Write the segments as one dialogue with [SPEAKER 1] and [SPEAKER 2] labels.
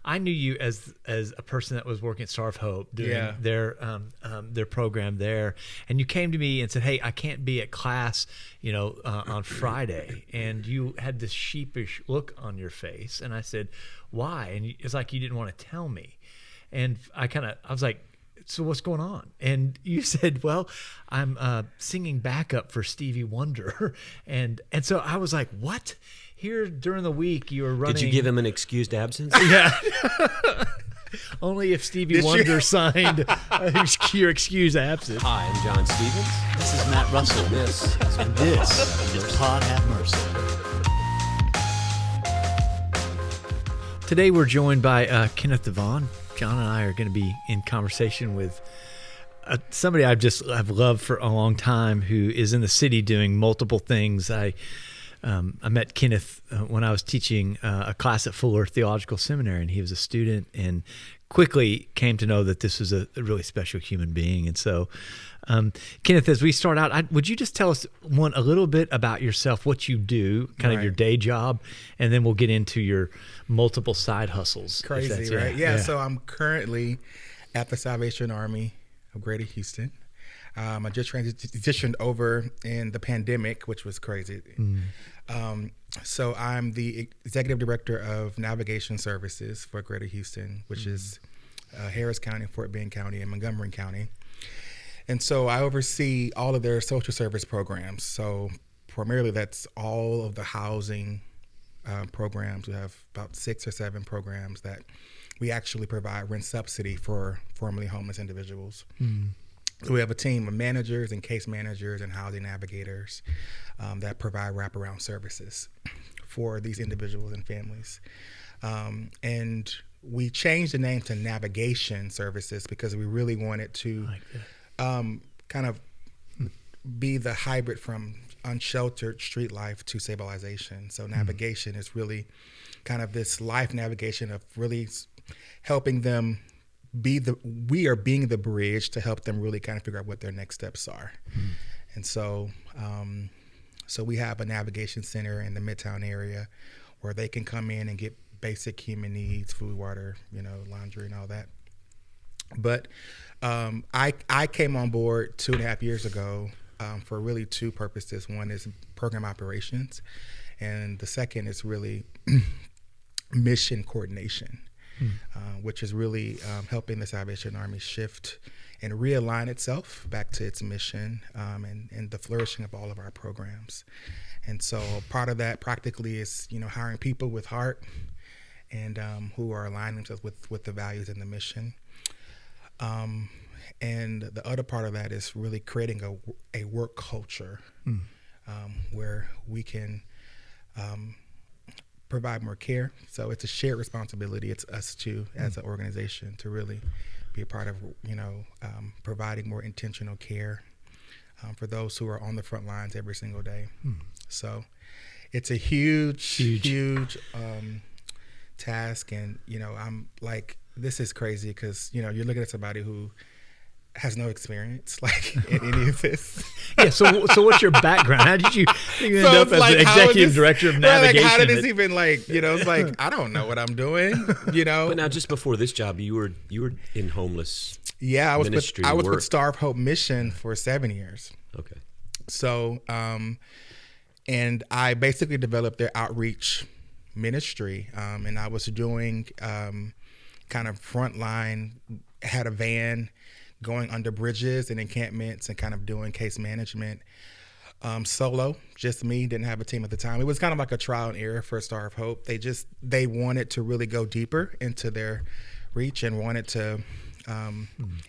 [SPEAKER 1] I knew you as a person that was working at Star of Hope doing their program there, and you came to me and said, "Hey, I can't be at class, on Friday," and you had this sheepish look on your face, and I said, "Why?" And it's like you didn't want to tell me, and I was like, "So what's going on?" And you said, "Well, I'm singing backup for Stevie Wonder," and so I was like, "What?" Here during the week, you were running.
[SPEAKER 2] Did you give him an excused absence?
[SPEAKER 1] Yeah. Only if Stevie Wonder signed your excused absence.
[SPEAKER 2] Hi, I'm John Stevens.
[SPEAKER 3] This is Matt Russell. This is Pod Have Mercy.
[SPEAKER 1] Today we're joined by Kenneth DeVon. John and I are going to be in conversation with somebody I've loved for a long time, who is in the city doing multiple things. I met Kenneth when I was teaching a class at Fuller Theological Seminary, and he was a student, and quickly came to know that this was a really special human being. And so, Kenneth, as we start out, would you just tell us a little bit about yourself, what you do, kind of your day job, and then we'll get into your multiple side hustles.
[SPEAKER 4] Crazy, right? Yeah, so I'm currently at the Salvation Army of Greater Houston. I just transitioned over in the pandemic, which was crazy. So I'm the executive director of navigation services for Greater Houston, which is Harris County, Fort Bend County, and Montgomery County. And so I oversee all of their social service programs. So primarily that's all of the housing programs. We have about 6 or 7 programs that we actually provide rent subsidy for formerly homeless individuals. So we have a team of managers and case managers and housing navigators that provide wraparound services for these individuals and families. And we changed the name to navigation services because we really wanted to kind of be the hybrid from unsheltered street life to stabilization. So navigation is really kind of this life navigation of really helping them we are being the bridge to help them really kind of figure out what their next steps are. And so we have a navigation center in the Midtown area where they can come in and get basic human needs, food, water, laundry and all that. But I came on board 2.5 years ago for really 2 purposes. One is program operations, and the second is really mission coordination. Which is really helping the Salvation Army shift and realign itself back to its mission and the flourishing of all of our programs. And so part of that practically is, hiring people with heart and who are aligning themselves with the values and the mission. And the other part of that is really creating a work culture where we can provide more care. So it's a shared responsibility. It's us too, as an organization, to really be a part of, providing more intentional care for those who are on the front lines every single day. So it's a huge task. And, I'm like, this is crazy because, you're looking at somebody who has no experience in any of this.
[SPEAKER 1] Yeah. So what's your background? How did you end up as the executive director of navigation?
[SPEAKER 4] How did this even it's like, I don't know what I'm doing,
[SPEAKER 2] But now, just before this job, you were in homeless.
[SPEAKER 4] Yeah, I was
[SPEAKER 2] ministry
[SPEAKER 4] with Star of Hope Mission for 7 years.
[SPEAKER 2] Okay.
[SPEAKER 4] So, and I basically developed their outreach ministry, and I was doing kind of frontline, had a van going under bridges and encampments and kind of doing case management solo, just me, didn't have a team at the time. It was kind of like a trial and error for Star of Hope. They wanted to really go deeper into their reach and wanted to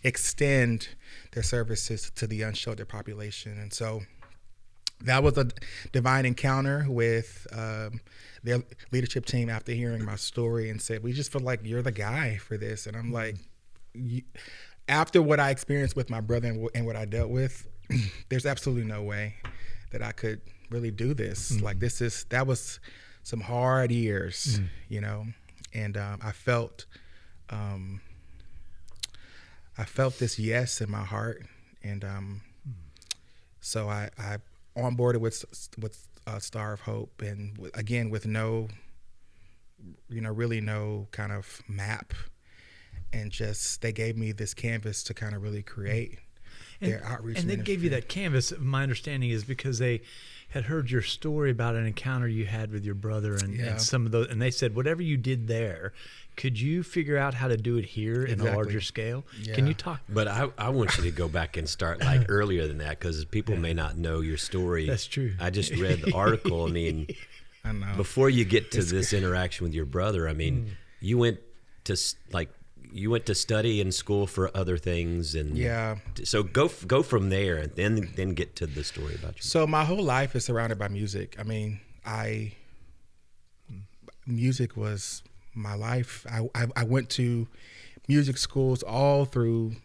[SPEAKER 4] extend their services to the unsheltered population. And so that was a divine encounter with their leadership team after hearing my story and said, we just feel like you're the guy for this. And I'm like, after what I experienced with my brother and what I dealt with, there's absolutely no way that I could really do this. That was some hard years, and I felt this yes in my heart. And so I onboarded with Star of Hope, and again, with no really no kind of map, and just they gave me this canvas to kind of really create their outreach.
[SPEAKER 1] And they gave you that canvas. My understanding is because they had heard your story about an encounter you had with your brother, and some of those, and they said, whatever you did there, could you figure out how to do it here in a larger scale?
[SPEAKER 4] Yeah.
[SPEAKER 1] Can you talk?
[SPEAKER 2] But I want you to go back and start like earlier than that, because people may not know your story.
[SPEAKER 1] That's true.
[SPEAKER 2] I just read the article. I mean,
[SPEAKER 4] I know.
[SPEAKER 2] before you get to this interaction with your brother, I mean, you went to study in school for other things, and so go from there, and then get to the story about you.
[SPEAKER 4] So my whole life is surrounded by music. I mean, music was my life. I went to music schools all through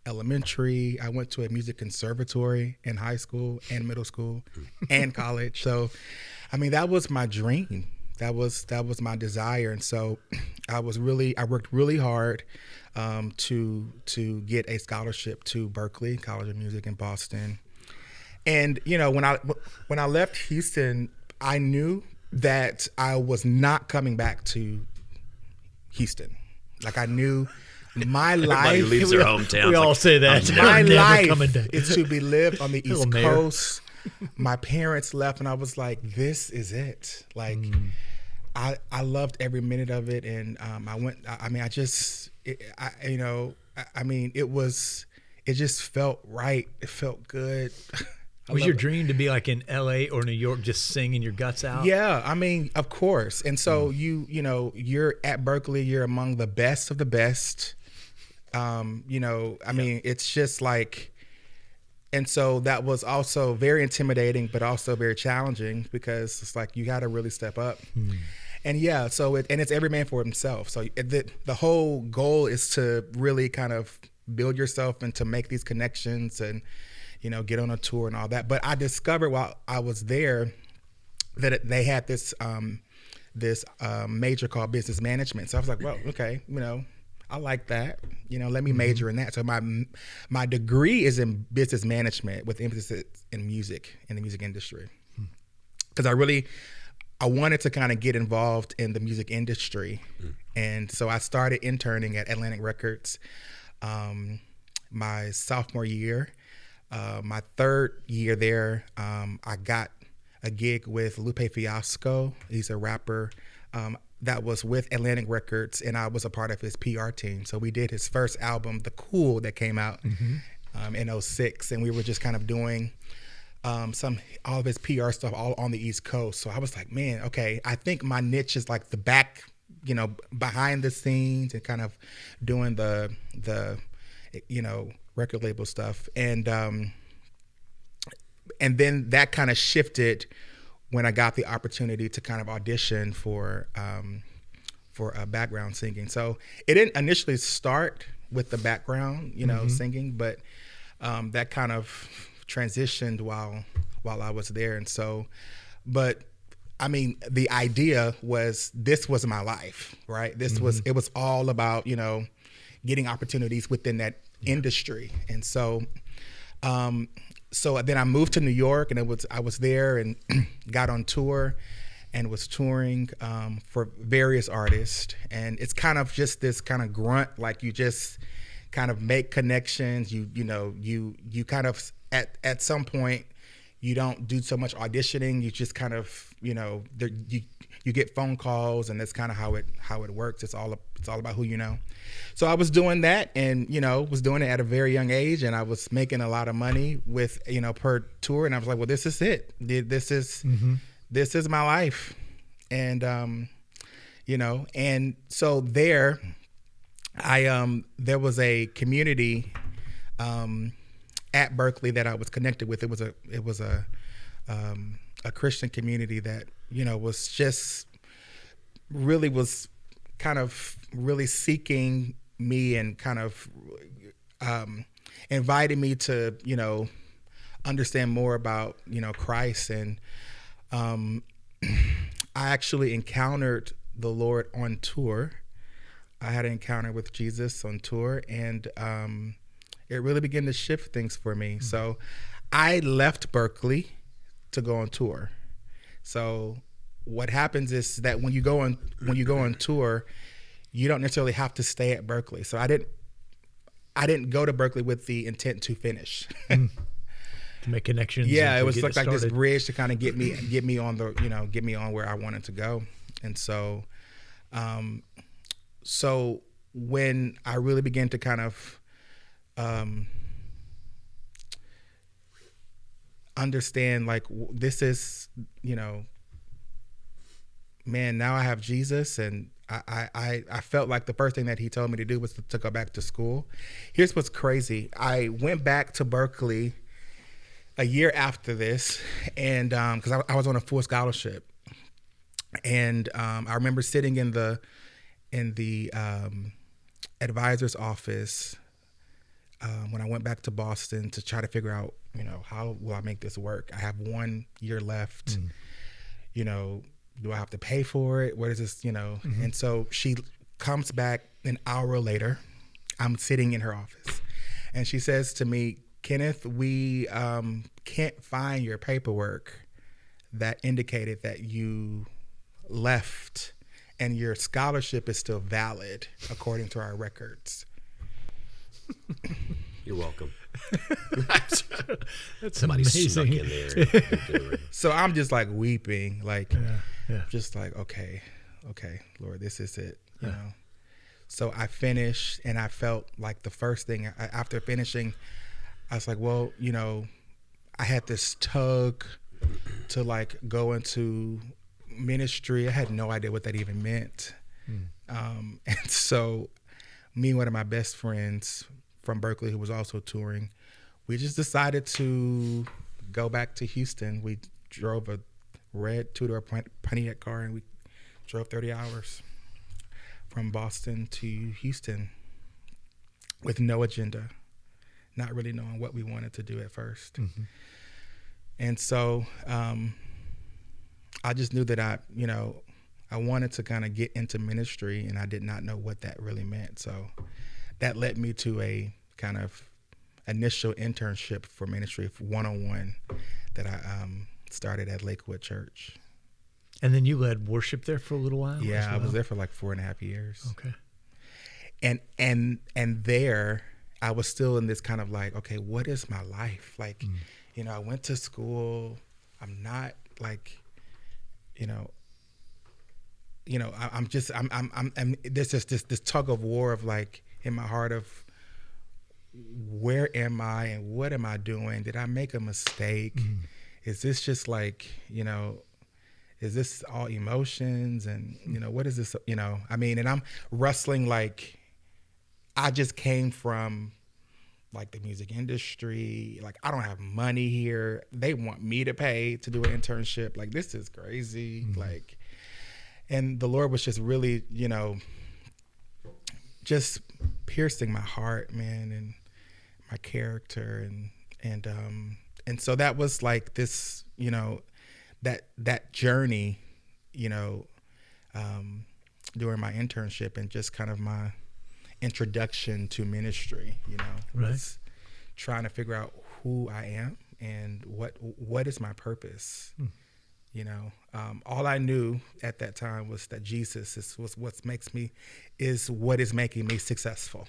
[SPEAKER 4] elementary. I went to a music conservatory in high school and middle school and college. So, I mean, that was my dream. That was my desire. And so I worked really hard to get a scholarship to Berklee College of Music in Boston. And, when I left Houston, I knew that I was not coming back to Houston. Like, I knew my life.
[SPEAKER 2] Everybody leaves their hometown.
[SPEAKER 1] We all say that.
[SPEAKER 4] My
[SPEAKER 1] Never
[SPEAKER 4] life
[SPEAKER 1] coming back.
[SPEAKER 4] is to be lived on the East
[SPEAKER 1] Mayor.
[SPEAKER 4] Coast. My parents left, and I was like, this is it. Like, I loved every minute of it. And I went, I mean, it just felt right. It felt good.
[SPEAKER 1] Was your dream to be like in LA or New York, just singing your guts out?
[SPEAKER 4] Yeah, I mean, of course. And so you're at Berklee, you're among the best of the best. I mean, it's just like, and so that was also very intimidating, but also very challenging, because it's like, you got to really step up. And so it's every man for himself. So the whole goal is to really kind of build yourself and to make these connections and, get on a tour and all that. But I discovered while I was there that they had this major called business management. So I was like, well, okay, I like that. Let me major in that. So my degree is in business management with emphasis in music, in the music industry. Because I wanted to kind of get involved in the music industry. And so I started interning at Atlantic Records my sophomore year. My third year there, I got a gig with Lupe Fiasco. He's a rapper that was with Atlantic Records, and I was a part of his PR team. So we did his first album, The Cool, that came out in 2006, and we were just kind of doing all of his PR stuff all on the East Coast. So I was like, man, okay, I think my niche is like the back, behind the scenes and kind of doing the record label stuff. And then that kind of shifted when I got the opportunity to kind of audition for background singing. So it didn't initially start with the background, singing, but that kind of transitioned while I was there. And so, but I mean, the idea was, this was my life, right? It was all about, getting opportunities within that industry. And so, so then I moved to New York, and I was there and got on tour and was touring for various artists. And it's kind of just this kind of grunt, like you just kind of make connections. You kind of at some point you don't do so much auditioning. You just kind of you get phone calls, and that's kind of how it works. It's all about who you know. So I was doing that, and was doing it at a very young age, and I was making a lot of money with per tour, and I was like, well, this is it. This is my life, and and so there was a community at Berklee that I was connected with. It was a Christian community that was just really was kind of really seeking me and kind of invited me to understand more about Christ. And I actually encountered the Lord on tour. I had an encounter with Jesus on tour, and it really began to shift things for me. So I left Berklee to go on tour. So what happens is that when you go on tour, you don't necessarily have to stay at Berklee. So I didn't go to Berklee with the intent to finish.
[SPEAKER 1] To make connections.
[SPEAKER 4] Yeah, it was like this bridge to kind of get me on where I wanted to go. And so, so when I really began to kind of understand, like, this is, man, now I have Jesus, and I felt like the first thing that he told me to do was to go back to school. Here's what's crazy. I went back to Berklee a year after this, and because I was on a full scholarship, and I remember sitting in the advisor's office when I went back to Boston to try to figure out, how will I make this work? I have 1 year left. Do I have to pay for it? What is this? And so she comes back an hour later. I'm sitting in her office, and she says to me, Kenneth, we can't find your paperwork that indicated that you left, and your scholarship is still valid according to our records.
[SPEAKER 2] You're welcome.
[SPEAKER 1] That's
[SPEAKER 2] Somebody
[SPEAKER 1] amazing.
[SPEAKER 2] snuck in there.
[SPEAKER 4] So I'm just like weeping, like, just like, okay, Lord, this is it, you know. So I finished, and I felt like the first thing after finishing, I was like, well, I had this tug to like go into ministry. I had no idea what that even meant. And so me and one of my best friends from Berklee, who was also touring, we just decided to go back to Houston. We drove a red two-door Pontiac car, and we drove 30 hours from Boston to Houston with no agenda, not really knowing what we wanted to do at first. And so I just knew that I wanted to kind of get into ministry, and I did not know what that really meant. So that led me to a kind of initial internship for ministry, 101, that I started at Lakewood Church.
[SPEAKER 1] And then you led worship there for a little while?
[SPEAKER 4] Yeah, I was there for like 4.5 years.
[SPEAKER 1] Okay.
[SPEAKER 4] And there I was still in this kind of like, okay, what is my life? Like, I went to school. I'm not like, I'm there's just this tug of war of like in my heart of where am I and what am I doing? Did I make a mistake? Is this just like, is this all emotions? And, what is this, and I'm wrestling, like, I just came from like the music industry. Like, I don't have money here. They want me to pay to do an internship. Like, this is crazy. Like, and the Lord was just really, just piercing my heart, man, and my character. And so that was like this, that journey, during my internship, and just kind of my introduction to ministry, was trying to figure out who I am and what is my purpose. All I knew at that time was that Jesus was what is making me successful.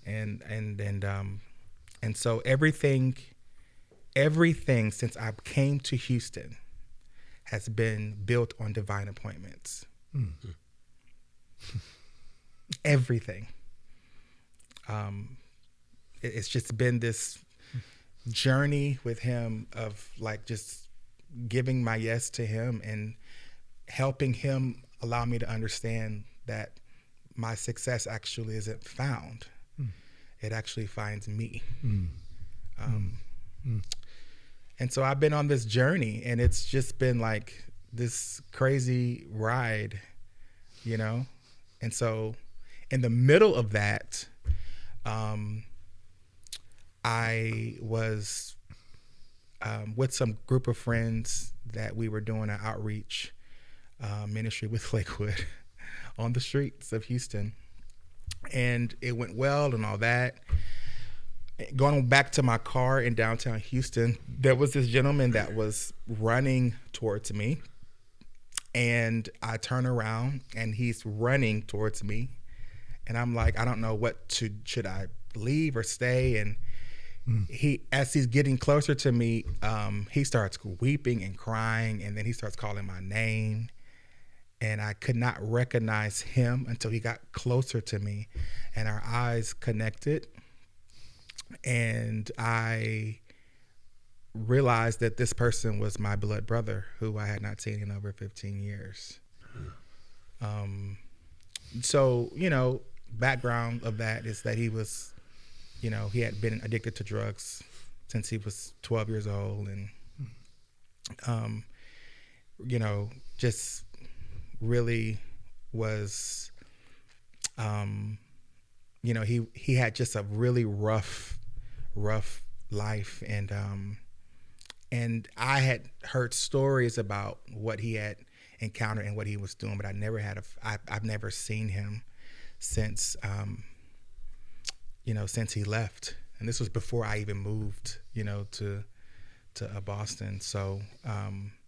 [SPEAKER 4] and so everything since I came to Houston has been built on divine appointments. Everything. It's just been this journey with him of like just giving my yes to him and helping him allow me to understand that my success actually isn't found. It actually finds me. And so I've been on this journey, and it's just been like this crazy ride, And so in the middle of that, I was with some group of friends that we were doing an outreach ministry with Lakewood on the streets of Houston. And it went well and all that. Going back to my car in downtown Houston, there was this gentleman that was running towards me. And I turn around and he's running towards me. And I'm like, I don't know should I leave or stay? And as he's getting closer to me, he starts weeping and crying. And then he starts calling my name. And I could not recognize him until he got closer to me. And our eyes connected. And I realized that this person was my blood brother who I had not seen in over 15 years. So, background of that is that he was, he had been addicted to drugs since he was 12 years old. And, just really was, he had just a really rough life. And I had heard stories about what he had encountered and what he was doing, but I've never seen him since, since he left. And this was before I even moved, to Boston. So,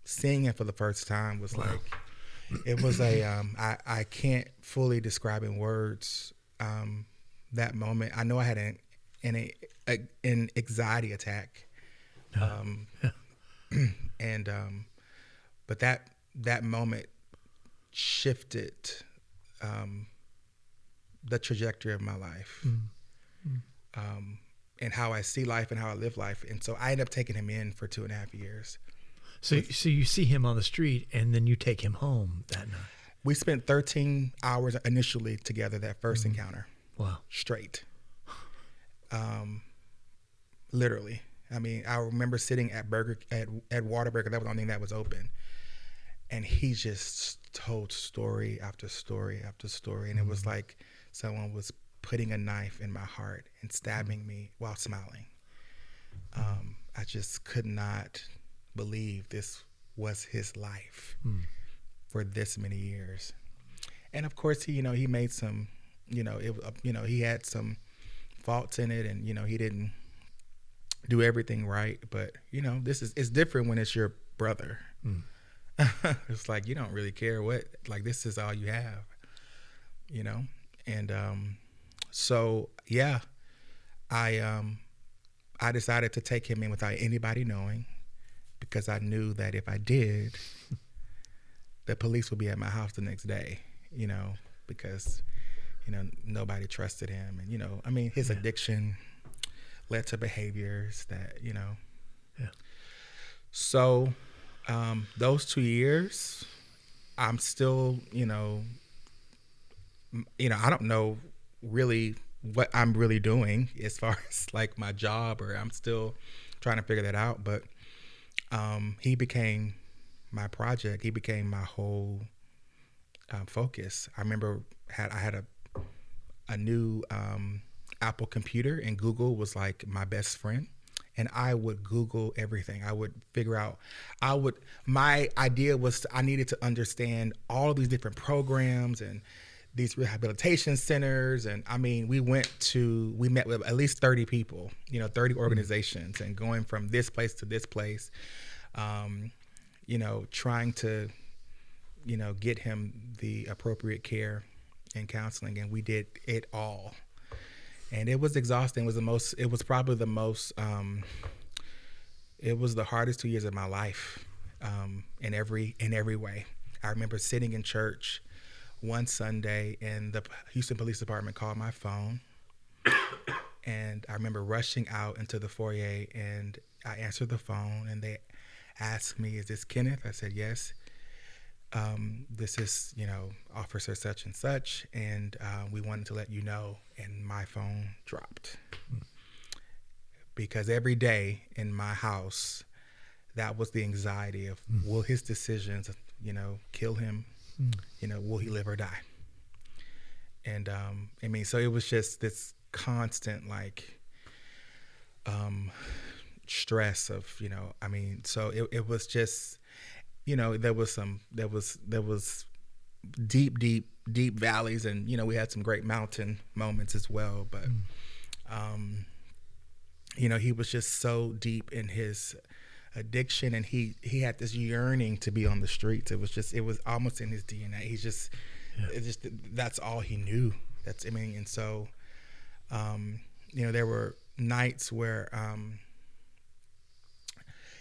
[SPEAKER 4] seeing him for the first time was like, it was I can't fully describe in words, that moment. I know I had an anxiety attack. But that moment shifted the trajectory of my life, and how I see life and how I live life. And so I ended up taking him in for 2.5 years.
[SPEAKER 1] So you see him on the street, and then you take him home that night.
[SPEAKER 4] We spent 13 hours initially together that first encounter.
[SPEAKER 1] Wow.
[SPEAKER 4] Straight. Literally. I mean, I remember sitting at Whataburger. That was the only thing that was open. And he just told story after story after story. And it was like someone was putting a knife in my heart and stabbing me while smiling. I just could not believe this was his life for this many years. And of course, he made some, he had some faults in it, and, he didn't do everything right. But, it's different when it's your brother. It's like, you don't really care this is all you have, And so, yeah, I decided to take him in without anybody knowing, because I knew that if I did, the police would be at my house the next day, because, nobody trusted him. And, his addiction led to behaviors that, Yeah. So those 2 years, I'm still, I don't know really what I'm really doing as far as like my job, or I'm still trying to figure that out. But he became my project. He became my whole focus. I remember I had a new Apple computer, and Google was like my best friend. And I would Google everything. I would figure out, my idea was I needed to understand all of these different programs and these rehabilitation centers. And we met with at least 30 people, 30 organizations, and going from this place to this place, trying to, get him the appropriate care and counseling. And we did it all. And it was exhausting. It was probably the most, it was the hardest 2 years of my life, in every way. I remember sitting in church one Sunday, and the Houston Police Department called my phone. And I remember rushing out into the foyer, and I answered the phone, and they asked me, "Is this Kenneth?" I said, "Yes." This is, Officer such and such, and we wanted to let you know. And my phone dropped, because every day in my house, that was the anxiety of, will his decisions, kill him? Will he live or die? And so it was just this constant stress of, so it was just, there was deep valleys, and we had some great mountain moments as well. But he was just so deep in his addiction, and he had this yearning to be on the streets. It was almost in his DNA. He's just, it's just, that's all he knew. And so, there were nights where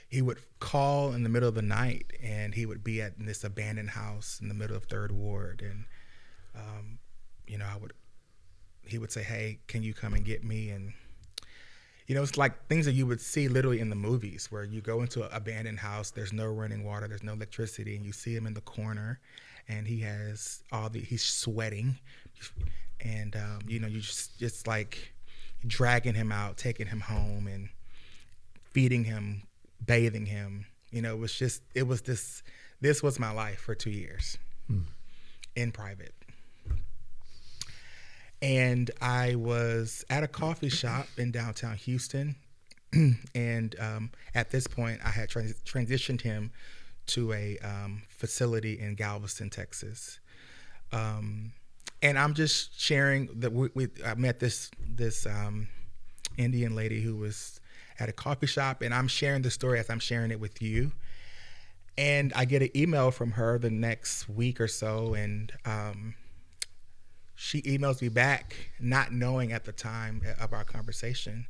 [SPEAKER 4] he would call in the middle of the night, and he would be at this abandoned house in the middle of Third Ward, and he would say, "Hey, can you come and get me?" And it's like things that you would see literally in the movies, where you go into an abandoned house, there's no running water, there's no electricity, and you see him in the corner, and he's sweating, and you just like dragging him out, taking him home, and feeding him, bathing him. This was my life for 2 years in private. And I was at a coffee shop in downtown Houston. And at this point, I had transitioned him to a facility in Galveston, Texas. And I'm just sharing that I met this Indian lady who was at a coffee shop, and I'm sharing the story as I'm sharing it with you. And I get an email from her the next week or so, and she emails me back, not knowing at the time of our conversation.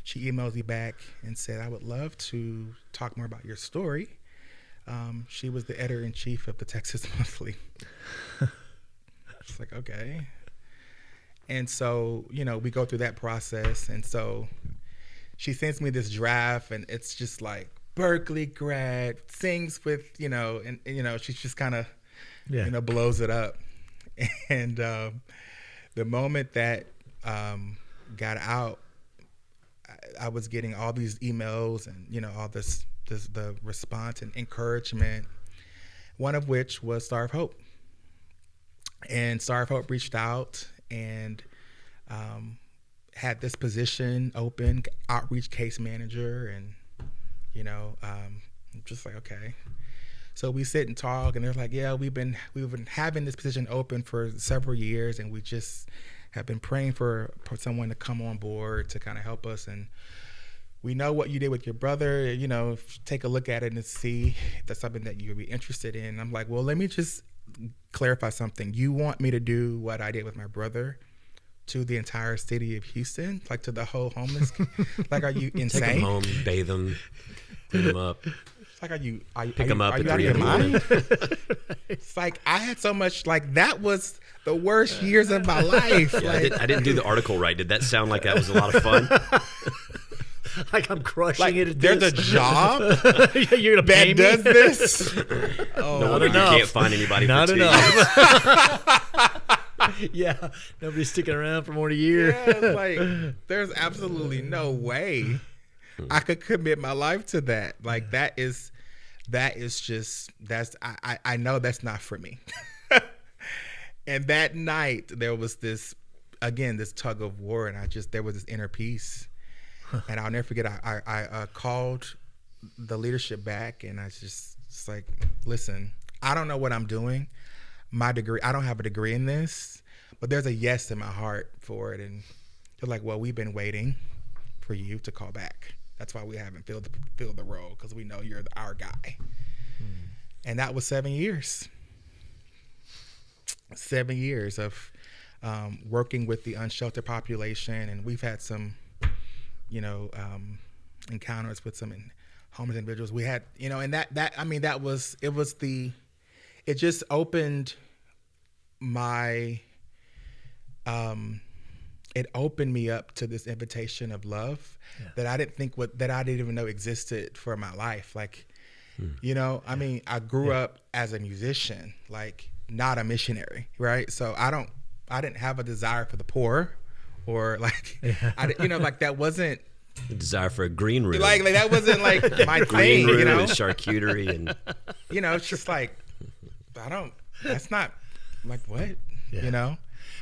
[SPEAKER 4] She emails me back and said, "I would love to talk more about your story." She was the editor-in-chief of the Texas Monthly. It's like, okay. And so, we go through that process. And so she sends me this draft, and it's just like Berklee grad, sings with, and she's just kind of, blows it up. And the moment that got out, I was getting all these emails and, all the response and encouragement, one of which was Star of Hope. And Star of Hope reached out and had this position open, outreach case manager, and just like, okay. So we sit and talk, and they're like, "Yeah, we've been having this position open for several years, and we just have been praying for someone to come on board to kind of help us. And we know what you did with your brother. Take a look at it and see if that's something that you would be interested in." And I'm like, "Well, let me just clarify something. You want me to do what I did with my brother to the entire city of Houston, like to the whole homeless? Like, are you insane?
[SPEAKER 2] Take them home, bathe them, clean them up.
[SPEAKER 4] It's like, are you
[SPEAKER 2] pick them up
[SPEAKER 4] are
[SPEAKER 2] at
[SPEAKER 4] you out
[SPEAKER 2] 3
[SPEAKER 4] of
[SPEAKER 2] in
[SPEAKER 4] your
[SPEAKER 2] the morning?
[SPEAKER 4] mind? It's like I had so much, like that was the worst years of my life.
[SPEAKER 2] Yeah,
[SPEAKER 4] like,
[SPEAKER 2] I didn't do the article right. Did that sound like that was a lot of fun?
[SPEAKER 1] Like I'm crushing
[SPEAKER 4] like
[SPEAKER 1] it at
[SPEAKER 4] there's
[SPEAKER 1] this.
[SPEAKER 4] a job
[SPEAKER 1] You're gonna pay
[SPEAKER 4] that
[SPEAKER 1] me?
[SPEAKER 4] does this.
[SPEAKER 2] No
[SPEAKER 1] Not
[SPEAKER 2] wonder you
[SPEAKER 1] enough.
[SPEAKER 2] can't find anybody
[SPEAKER 1] Not
[SPEAKER 2] for 2
[SPEAKER 1] enough.
[SPEAKER 2] years.
[SPEAKER 1] Yeah, nobody's sticking around for more than a year.
[SPEAKER 4] Yeah, it's like there's absolutely no way I could commit my life to that. Like that is just I know that's not for me. And that night there was this tug of war, and there was this inner peace. And I'll never forget, I called the leadership back, and I just like, "Listen, I don't know what I'm doing. I don't have a degree in this, but there's a yes in my heart for it." And they're like, "Well, we've been waiting for you to call back. That's why we haven't filled the role, because we know you're our guy." And that was 7 years. 7 years of working with the unsheltered population, and we've had some encounters with some homeless individuals. We had, and it just opened it opened me up to this invitation of love that I didn't even know existed for my life. Like, I grew up as a musician, like not a missionary, right? So I didn't have a desire for the poor, or like, like that wasn't
[SPEAKER 2] The desire for a green room.
[SPEAKER 4] like that wasn't like my
[SPEAKER 2] green
[SPEAKER 4] thing,
[SPEAKER 2] room and charcuterie and
[SPEAKER 4] it's just like, that's not like what,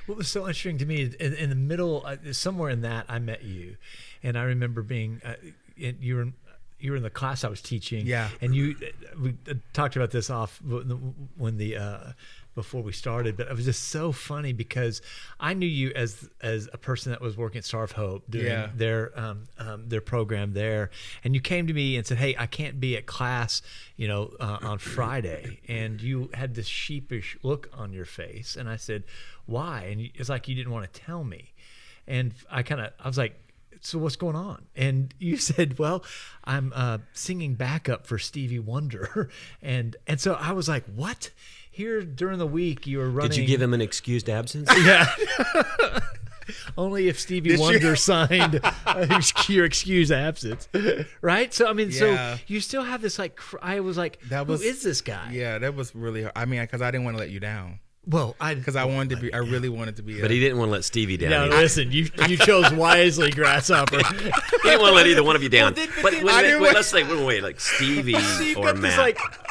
[SPEAKER 1] What was so interesting to me in the middle, somewhere in that, I met you, and I remember being you were in the class I was teaching,
[SPEAKER 4] Yeah.
[SPEAKER 1] and we talked about this off when the before we started, but it was just so funny because I knew you as a person that was working at Star of Hope doing their program there, and you came to me and said, "Hey, I can't be at class, on Friday," and you had this sheepish look on your face, and I said, "Why?" And it's like you didn't want to tell me, and I was like, "So what's going on?" And you said, "Well, I'm singing backup for Stevie Wonder," and so I was like, "What?" Here during the week, you were running.
[SPEAKER 2] Did you give him an excused absence?
[SPEAKER 1] Yeah. Only if Stevie Wonder signed your excused absence, right? So I mean, so you still have this I was like, who is this guy?
[SPEAKER 4] Yeah, that was really hard. I mean, because I didn't want to let you down.
[SPEAKER 1] Well,
[SPEAKER 4] I really wanted to be.
[SPEAKER 2] But he didn't want to let Stevie down.
[SPEAKER 1] No, listen, you chose wisely, Grasshopper.
[SPEAKER 2] He didn't want to let either one of you down.
[SPEAKER 1] But
[SPEAKER 2] let's say, wait, like Stevie or Matt.
[SPEAKER 1] This,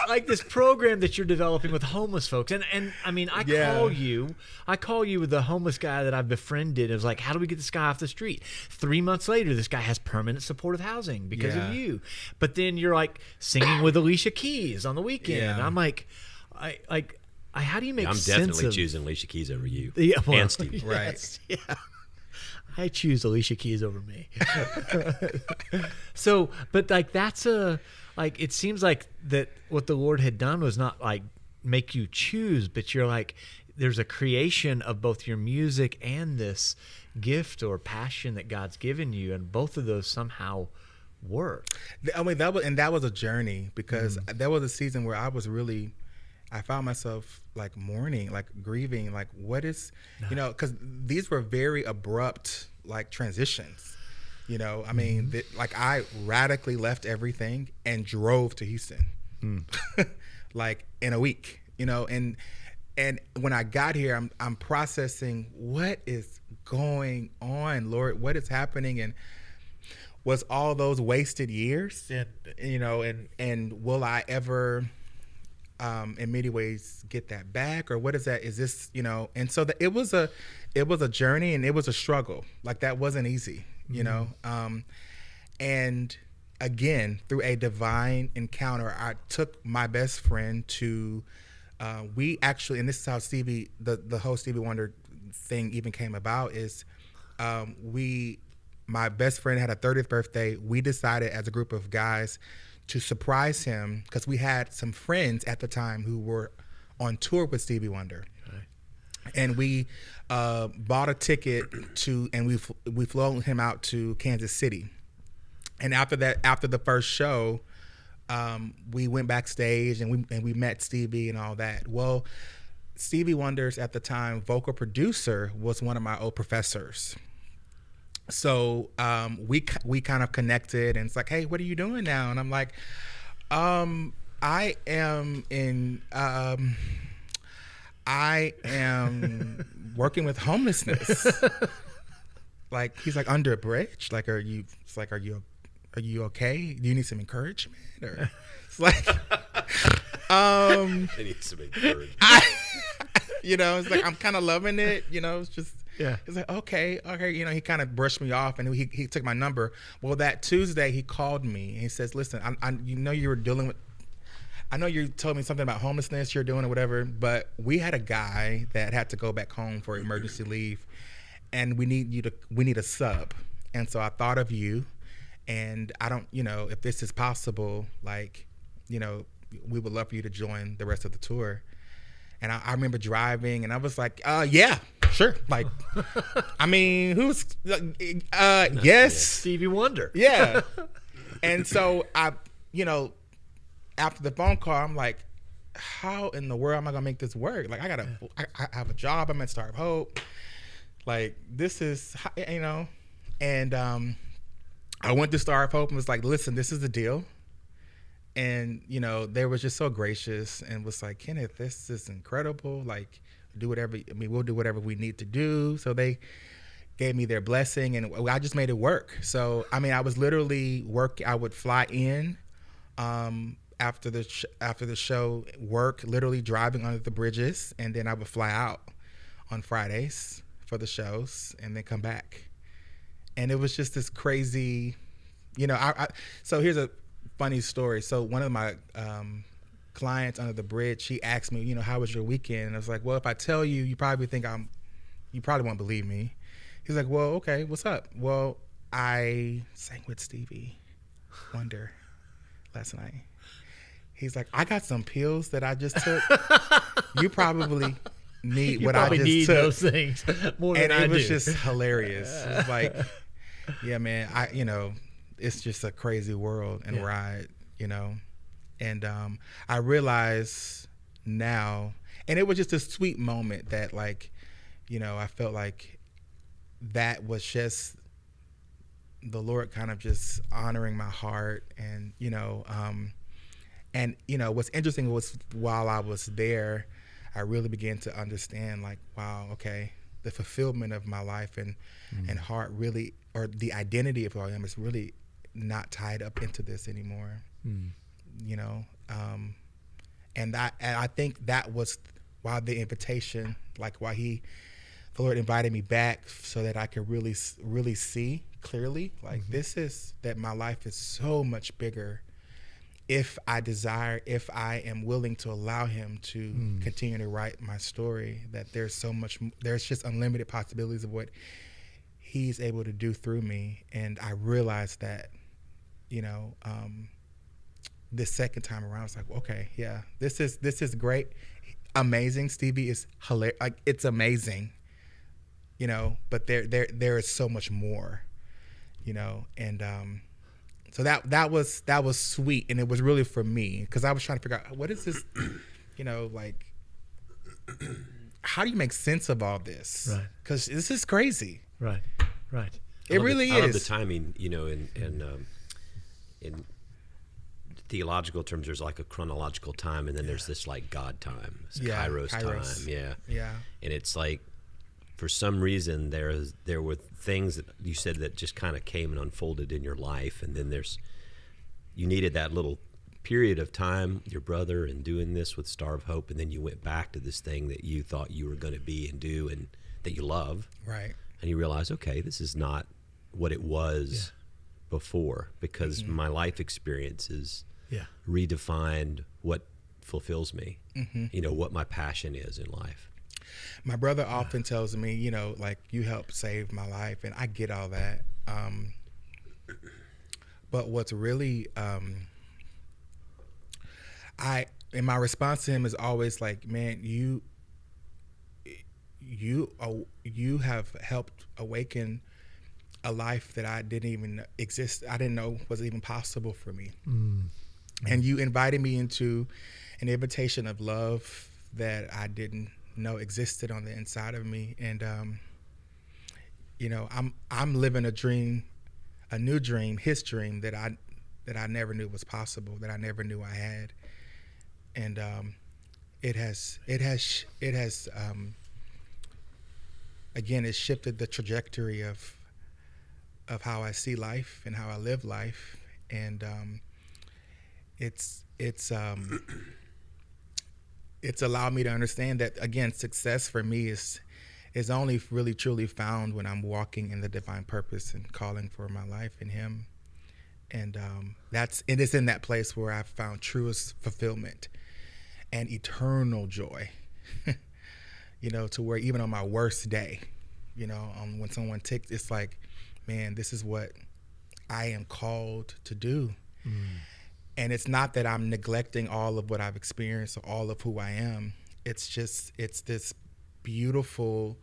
[SPEAKER 1] like this program that you're developing with homeless folks, and I mean, I call you with the homeless guy that I've befriended. It was like, how do we get this guy off the street? 3 months later, this guy has permanent supportive housing because of you. But then you're like singing with Alicia Keys on the weekend.
[SPEAKER 4] Yeah.
[SPEAKER 1] I'm like, how do you make sense
[SPEAKER 2] I'm definitely choosing Alicia Keys over you and Steve.
[SPEAKER 4] Right.
[SPEAKER 1] Yeah. I choose Alicia Keys over me. So, but that's it seems like that what the Lord had done was not like make you choose, but you're like, there's a creation of both your music and this gift or passion that God's given you, and both of those somehow work.
[SPEAKER 4] I mean, that was a journey, because there was a season where I found myself like mourning, like grieving, like what is, because these were very abrupt like transitions, I mean, I radically left everything and drove to Houston, like in a week, and when I got here, I'm processing what is going on, Lord, what is happening, and was all those wasted years, and will I ever in many ways get that back, or what is that? Is this, and so it was a journey, and it was a struggle. Like that wasn't easy, and again, through a divine encounter, I took my best friend to, we actually, and this is how Stevie, the whole Stevie Wonder thing even came about, is my best friend had a 30th birthday. We decided as a group of guys to surprise him, because we had some friends at the time who were on tour with Stevie Wonder. Okay. And we bought a ticket and we flew him out to Kansas City. And after the first show, we went backstage and we met Stevie and all that. Well, Stevie Wonder's at the time vocal producer was one of my old professors. So we kind of connected, and it's like, hey, what are you doing now? And I'm like, I am working with homelessness. Like, he's like, under a bridge. Like, are you okay? Do you need some encouragement? Or it's like,
[SPEAKER 2] I need some encouragement.
[SPEAKER 4] It's like, I'm kind of loving it. It's just.
[SPEAKER 1] Yeah.
[SPEAKER 4] He's like, okay. He kind of brushed me off, and he took my number. Well, that Tuesday he called me and he says, listen, I know you told me something about homelessness you're doing or whatever, but we had a guy that had to go back home for emergency leave, and we need a sub. And so I thought of you, and I don't, if this is possible, like, we would love for you to join the rest of the tour. And I remember driving, and I was like, yeah, sure. Like, I mean, who's, yes.
[SPEAKER 1] Stevie Wonder.
[SPEAKER 4] Yeah. And so I, after the phone call, I'm like, how in the world am I going to make this work? Like, I have a job. I'm at Star of Hope. Like, this is, and I went to Star of Hope and was like, listen, this is the deal. And, they were just so gracious and was like, Kenneth, this is incredible. Like, we'll do whatever we need to do. So they gave me their blessing, and I just made it work. So, I mean, I was literally I would fly in after the show, work, literally driving under the bridges. And then I would fly out on Fridays for the shows and then come back. And it was just this crazy, so here's a funny story. So one of my clients under the bridge, she asked me, how was your weekend? And I was like, well, if I tell you, you probably won't believe me. He's like, well, okay, what's up? Well, I sang with Stevie Wonder last night. He's like, I got some pills that I just took. You probably need what I just took.
[SPEAKER 1] Those things more than I do.
[SPEAKER 4] And it was just hilarious. It was like, yeah, man, it's just a crazy world and ride, And I realize now, and it was just a sweet moment that, like, I felt like that was just the Lord kind of just honoring my heart. And, what's interesting was while I was there, I really began to understand, like, wow, okay, the fulfillment of my life and heart really, or the identity of who I am is really not tied up into this anymore. And I think that was why the invitation, like why the Lord invited me back, so that I could really, really see clearly, like this is that my life is so much bigger if I am willing to allow him to continue to write my story, that there's just unlimited possibilities of what he's able to do through me. And I realized that, this second time around, it's like, okay, yeah, this is great. Amazing. Stevie is hilarious. Like, it's amazing, but there is so much more, and, so that was sweet, and it was really for me, because I was trying to figure out, what is this, like, how do you make sense of all this? Right. Because this is crazy.
[SPEAKER 1] Right.
[SPEAKER 4] It really is.
[SPEAKER 2] I love the timing, in theological terms, there's like a chronological time, and then there's this like God time, Kairos time. Yeah. And it's like, for some reason, there were things that you said that just kind of came and unfolded in your life, and then you needed that little period of time, your brother, and doing this with Star of Hope, and then you went back to this thing that you thought you were going to be and do, and that you love,
[SPEAKER 4] right?
[SPEAKER 2] And you realize, okay, this is not what it was before, because my life experience is redefined what fulfills me, what my passion is in life.
[SPEAKER 4] My brother often tells me, like, you helped save my life, and I get all that. But what's really, and my response to him is always like, man, you have helped awaken a life that I didn't even exist. I didn't know was even possible for me. And you invited me into an invitation of love that I didn't know existed on the inside of me. And, I'm living a dream, a new dream, his dream that I never knew was possible, that I never knew I had. And, it has again, it shifted the trajectory of how I see life and how I live life. And, it's allowed me to understand that, again, success for me is only really truly found when I'm walking in the divine purpose and calling for my life in him. And it is in that place where I've found truest fulfillment and eternal joy, to where even on my worst day, when someone takes, it's like, man, this is what I am called to do. And it's not that I'm neglecting all of what I've experienced or all of who I am. It's this beautiful,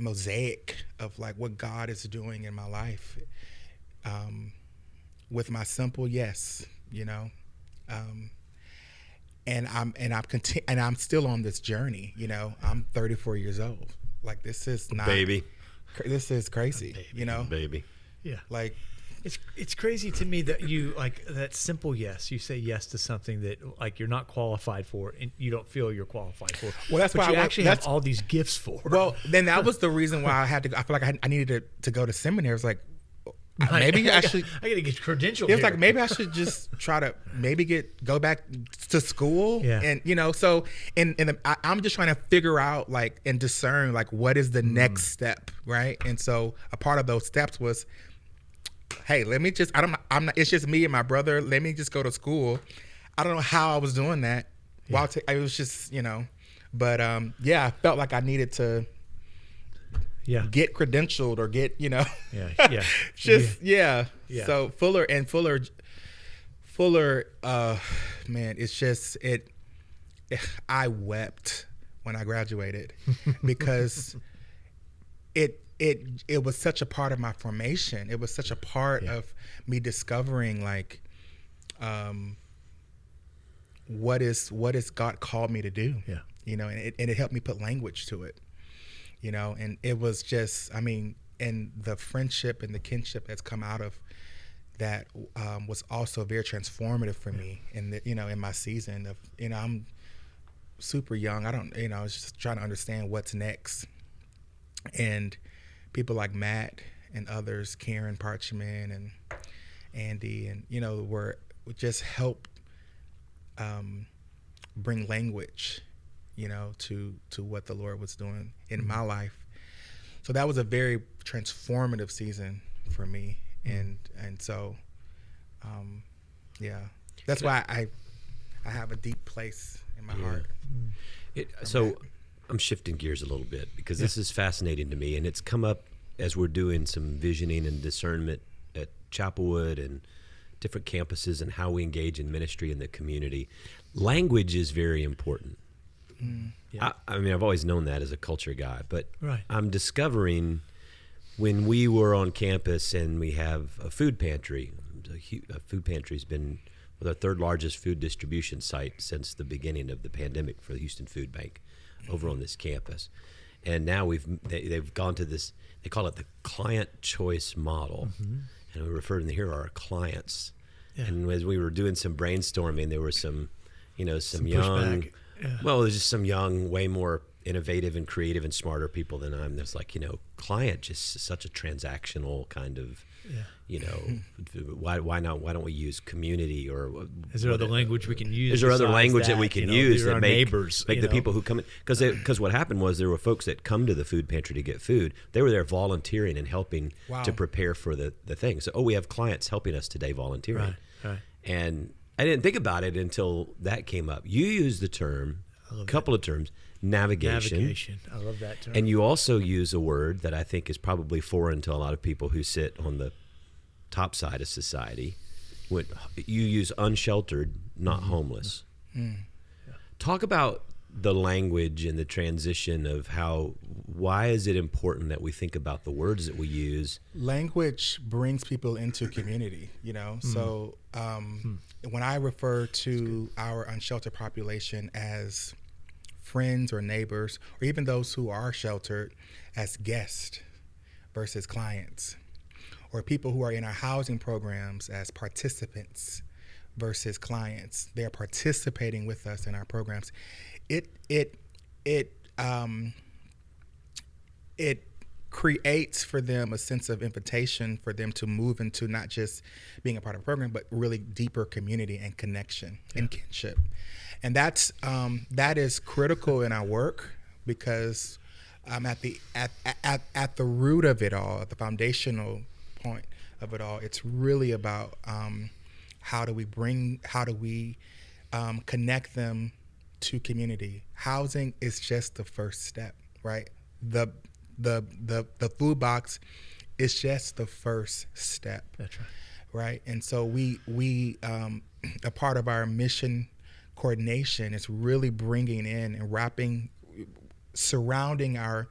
[SPEAKER 4] mosaic of like what God is doing in my life, with my simple yes, and I'm still on this journey. I'm 34 years old. Like, this is not
[SPEAKER 2] baby.
[SPEAKER 4] This is crazy.
[SPEAKER 2] Baby.
[SPEAKER 1] Yeah.
[SPEAKER 4] Like,
[SPEAKER 1] it's crazy to me that you, like, that simple yes. You say yes to something that, like, you're not qualified for, and you don't feel you're qualified for.
[SPEAKER 4] Well, that's
[SPEAKER 1] but
[SPEAKER 4] why
[SPEAKER 1] you actually have all these gifts for.
[SPEAKER 4] Well, then that was the reason why I feel like I needed to go to seminary. It's like, maybe I should.
[SPEAKER 1] I gotta get credentialed.
[SPEAKER 4] It's like, maybe I should just try to go back to school.
[SPEAKER 1] Yeah.
[SPEAKER 4] And so I'm just trying to figure out, like, and discern, like, what is the next step, right? And so a part of those steps was, hey, let me just, it's just me and my brother. Let me just go to school. I don't know how I was doing that.
[SPEAKER 1] Yeah.
[SPEAKER 4] I was just, but I felt like I needed to get credentialed or get,
[SPEAKER 1] Yeah.
[SPEAKER 4] So Fuller, man, it's just I wept when I graduated because it was such a part of my formation. It was such a part of me discovering like what is God called me to do.
[SPEAKER 1] Yeah.
[SPEAKER 4] And it helped me put language to it. And it was just, and the friendship and the kinship that's come out of that was also very transformative for me in my season of, I'm super young. I was just trying to understand what's next. And people like Matt and others, Karen Parchman and Andy, and, were just helped bring language, to what the Lord was doing in my life. So that was a very transformative season for me. And so, that's why I have a deep place in my heart.
[SPEAKER 2] So I'm shifting gears a little bit because this is fascinating to me, and it's come up as we're doing some visioning and discernment at Chapelwood and different campuses and how we engage in ministry in the community. Language is very important. I've always known that as a culture guy, but I'm discovering when we were on campus and we have a food pantry. A food pantry's been the third largest food distribution site since the beginning of the pandemic for the Houston Food Bank over on this campus. And now they've gone to this, they call it the client choice model. And we refer to them here our clients. And as we were doing some brainstorming, there were some young, there's just some young, way more innovative and creative and smarter people than I'm. There's like, client just such a transactional kind of, why don't we use community or
[SPEAKER 1] is there other language we can use?
[SPEAKER 2] Is there other language that we can use that make
[SPEAKER 1] neighbors,
[SPEAKER 2] make the people who come in? Because what happened was there were folks that come to the food pantry to get food. They were there volunteering and helping to prepare for the thing. So, we have clients helping us today volunteering.
[SPEAKER 1] Right.
[SPEAKER 2] And I didn't think about it until that came up. You used the term, a couple of terms, navigation.
[SPEAKER 1] I love that term.
[SPEAKER 2] And you also use a word that I think is probably foreign to a lot of people who sit on the top side of society. You use unsheltered, not homeless. Talk about the language and the transition of why is it important that we think about the words that we use?
[SPEAKER 4] Language brings people into community, So when I refer to our unsheltered population as friends or neighbors, or even those who are sheltered as guests versus clients, or people who are in our housing programs as participants versus clients, they're participating with us in our programs. It creates for them a sense of invitation for them to move into not just being a part of a program, but really deeper community and connection and kinship. And that is critical in our work because at the root of it all, at the foundational point of it all, it's really about how do we connect them to community. Housing is just the first step, right? The food box is just the first step.
[SPEAKER 1] That's right.
[SPEAKER 4] Right. And so we a part of our mission coordination is really bringing in and surrounding our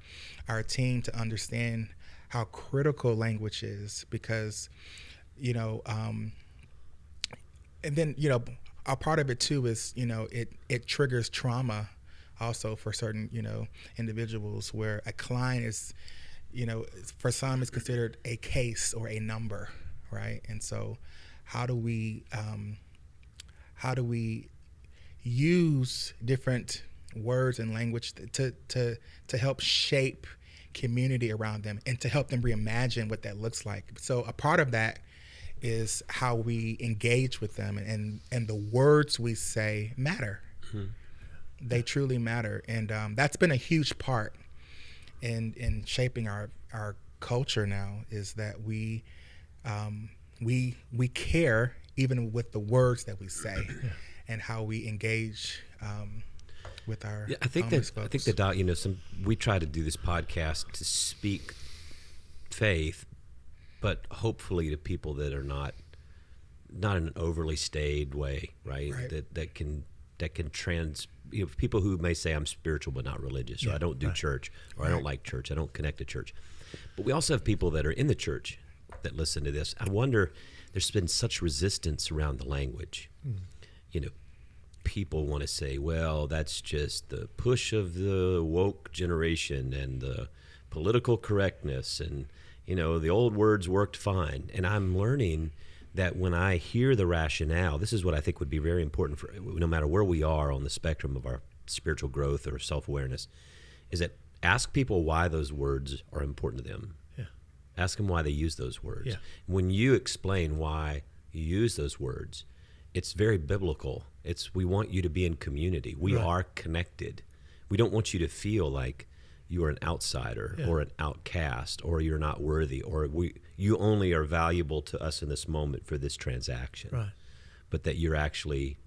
[SPEAKER 4] team to understand how critical language is because, and then, a part of it too is, it triggers trauma also for certain, individuals where a client is, for some it's considered a case or a number, right? And so how do we use different words and language to help shape community around them and to help them reimagine what that looks like? So a part of that is how we engage with them, and the words we say matter. Mm-hmm. They truly matter, and that's been a huge part in shaping our culture now, is that we care even with the words that we say. and how we engage with our
[SPEAKER 2] I think
[SPEAKER 4] homeless
[SPEAKER 2] that
[SPEAKER 4] folks.
[SPEAKER 2] I think that we try to do this podcast to speak faith, but hopefully to people that are not in an overly staid way, right? That can people who may say I'm spiritual but not religious, or I don't do church, or I don't like church, I don't connect to church. But we also have people that are in the church that listen to this. I wonder, there's been such resistance around the language. People want to say, well, that's just the push of the woke generation and the political correctness, and the old words worked fine. And I'm learning that when I hear the rationale, this is what I think would be very important for no matter where we are on the spectrum of our spiritual growth or self-awareness, is that ask people why those words are important to them.
[SPEAKER 1] Yeah.
[SPEAKER 2] Ask them why they use those words.
[SPEAKER 1] Yeah.
[SPEAKER 2] When you explain why you use those words, it's very biblical. We want you to be in community. We are connected. We don't want you to feel like you are an outsider or an outcast, or you're not worthy, or you only are valuable to us in this moment for this transaction.
[SPEAKER 1] Right.
[SPEAKER 2] But that you're actually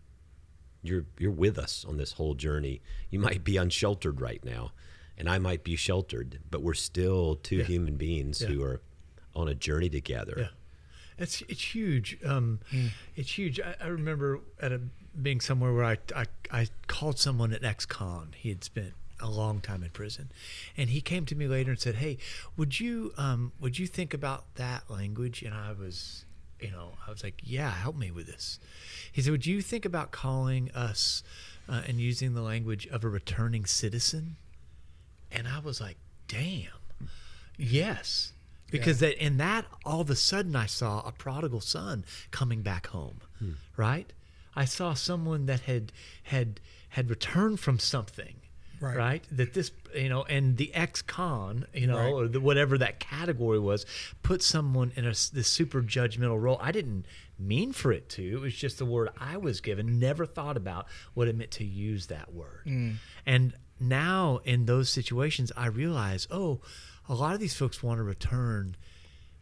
[SPEAKER 2] you're with us on this whole journey. You might be unsheltered right now, and I might be sheltered, but we're still two human beings who are on a journey together.
[SPEAKER 1] Yeah. It's huge. It's huge. I remember being somewhere where I called someone an ex-con. He had spent a long time in prison, and he came to me later and said, "Hey, would you think about that language?" And I was like, "Yeah, help me with this." He said, "Would you think about calling us and using the language of a returning citizen?" And I was like, "Damn, yes." Because that all of a sudden I saw a prodigal son coming back home, right? I saw someone that had returned from something, right? That this, and the ex-con, or whatever that category was, put someone in this super judgmental role. I didn't mean for it to. It was just the word I was given. Never thought about what it meant to use that word. And now in those situations, I realize, a lot of these folks want to return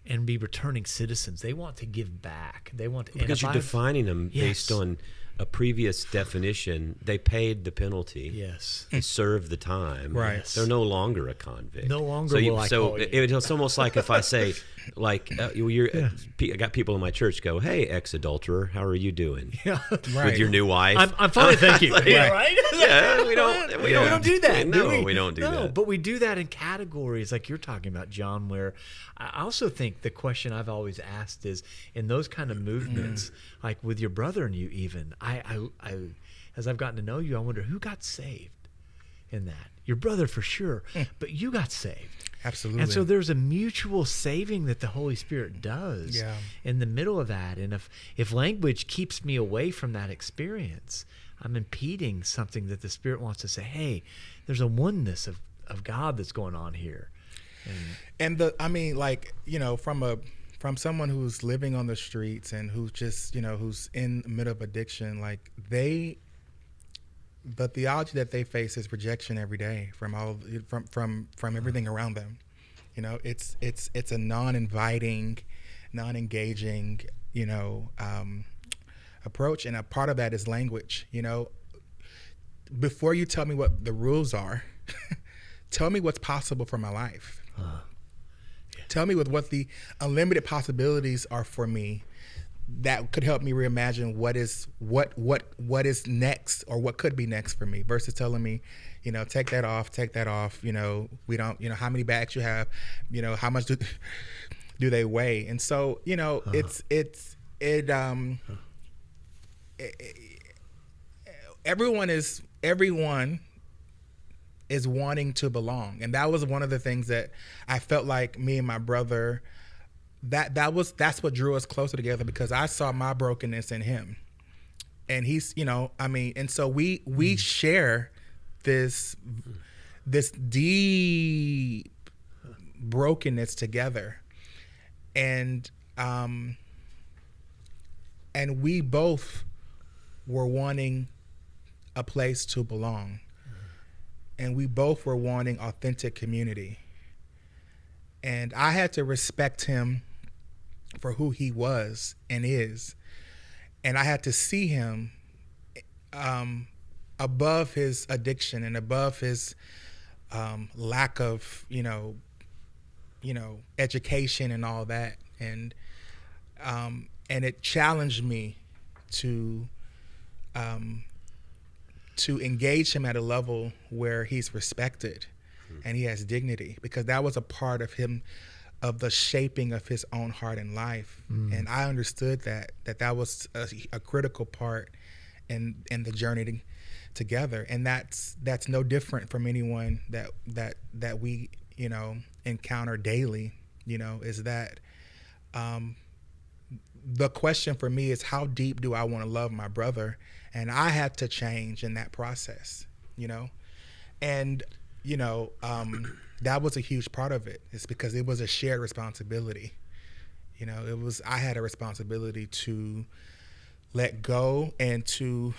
[SPEAKER 1] and be returning citizens. They want to give back. They want to,
[SPEAKER 2] because you're defining them based on a previous definition. They paid the penalty.
[SPEAKER 1] Yes.
[SPEAKER 2] They served the time.
[SPEAKER 4] Right.
[SPEAKER 1] Yes.
[SPEAKER 2] They're no longer a convict.
[SPEAKER 1] No longer will I call you.
[SPEAKER 2] It's almost like if I say, I got people in my church go, "Hey, ex-adulterer, how are you doing? With your new wife?"
[SPEAKER 1] I'm fine, thank you.
[SPEAKER 2] Right? Yeah, we don't
[SPEAKER 1] do that.
[SPEAKER 2] No, we don't do that.
[SPEAKER 1] No, but we do that in categories like you're talking about, John, where I also think the question I've always asked is, in those kind of movements, like with your brother and you even, I as I've gotten to know you, I wonder who got saved in that. Your brother for sure, but you got saved.
[SPEAKER 4] Absolutely.
[SPEAKER 1] And so there's a mutual saving that the Holy Spirit does in the middle of that. And if language keeps me away from that experience, I'm impeding something that the Spirit wants to say, hey, there's a oneness of God that's going on here.
[SPEAKER 4] From someone who's living on the streets and who's just, who's in the middle of addiction, like the theology that they face is rejection every day from everything around them. It's a non-inviting, non-engaging, approach, and a part of that is language. Before you tell me what the rules are, tell me what's possible for my life. Tell me what the unlimited possibilities are for me. That could help me reimagine what is next, or what could be next for me, versus telling me, take that off. We don't, how many bags you have, how much do they weigh? And so, everyone is wanting to belong. And that was one of the things that I felt like me and my brother, that's what drew us closer together, because I saw my brokenness in him, and he's, and so we share this deep brokenness together, and we both were wanting a place to belong, and we both were wanting authentic community. And I had to respect him for who he was and is. And I had to see him above his addiction and above his lack of, education and all that. And it challenged me to engage him at a level where he's respected and he has dignity, because that was a part of him, of the shaping of his own heart and life. And I understood that was a critical part in the journey together. And that's no different from anyone that we, encounter daily, is that the question for me is, how deep do I want to love my brother? And I had to change in that process, and, that was a huge part of it. It's because it was a shared responsibility. I had a responsibility to let go and to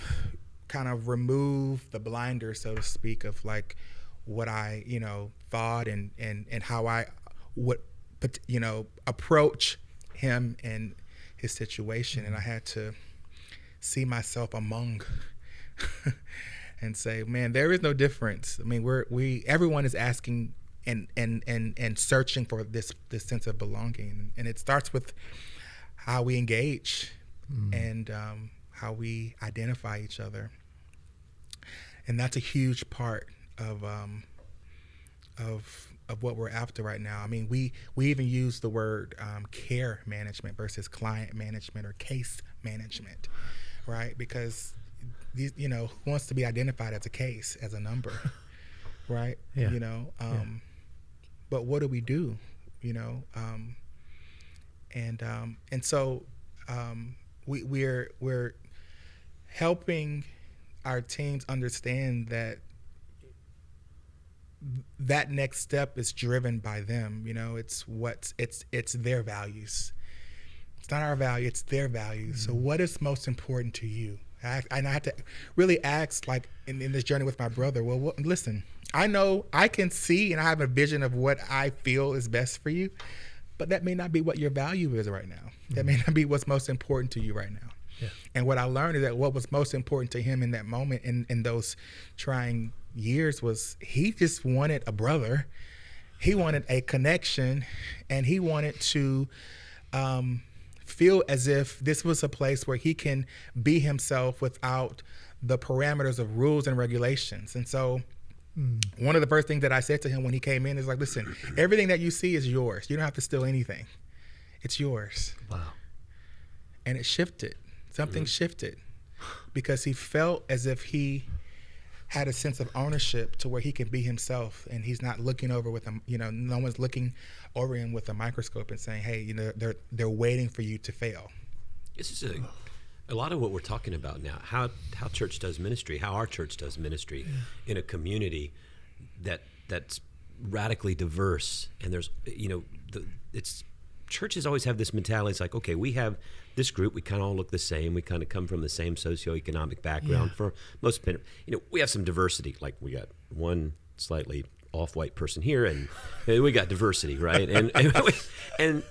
[SPEAKER 4] kind of remove the blinders, so to speak, of like what I, thought and how I would, approach him and his situation. And I had to see myself among and say, man, there is no difference. I mean, everyone is asking and searching for this sense of belonging. And it starts with how we engage and how we identify each other. And that's a huge part of what we're after right now. I mean, we even use the word care management versus client management or case management, right? Because these, who wants to be identified as a case, as a number, right? Yeah. But what do we do? And so we're helping our teams understand that next step is driven by them. It's their values. It's not our value, it's their values. So what is most important to you? And I had to really ask, like in this journey with my brother, well, listen, I know I can see and I have a vision of what I feel is best for you, but that may not be what your value is right now. That may not be what's most important to you right now. Yeah. And what I learned is that what was most important to him in that moment, in those trying years, was he just wanted a brother. He wanted a connection, and he wanted to feel as if this was a place where he can be himself without the parameters of rules and regulations. And so one of the first things that I said to him when he came in is like, listen, everything that you see is yours. You don't have to steal anything. It's yours. Wow. And it shifted. Something shifted, because he felt as if he had a sense of ownership to where he can be himself, and he's not looking over with him. No one's looking over him with a microscope and saying, hey, they're waiting for you to fail.
[SPEAKER 2] This is a lot of what we're talking about now, how church does ministry, how our church does ministry in a community that's radically diverse. And there's, churches always have this mentality. It's like, okay, we have this group, we kind of all look the same. We kind of come from the same socioeconomic background. For most, we have some diversity. Like we got one slightly off-white person here, and we got diversity, right?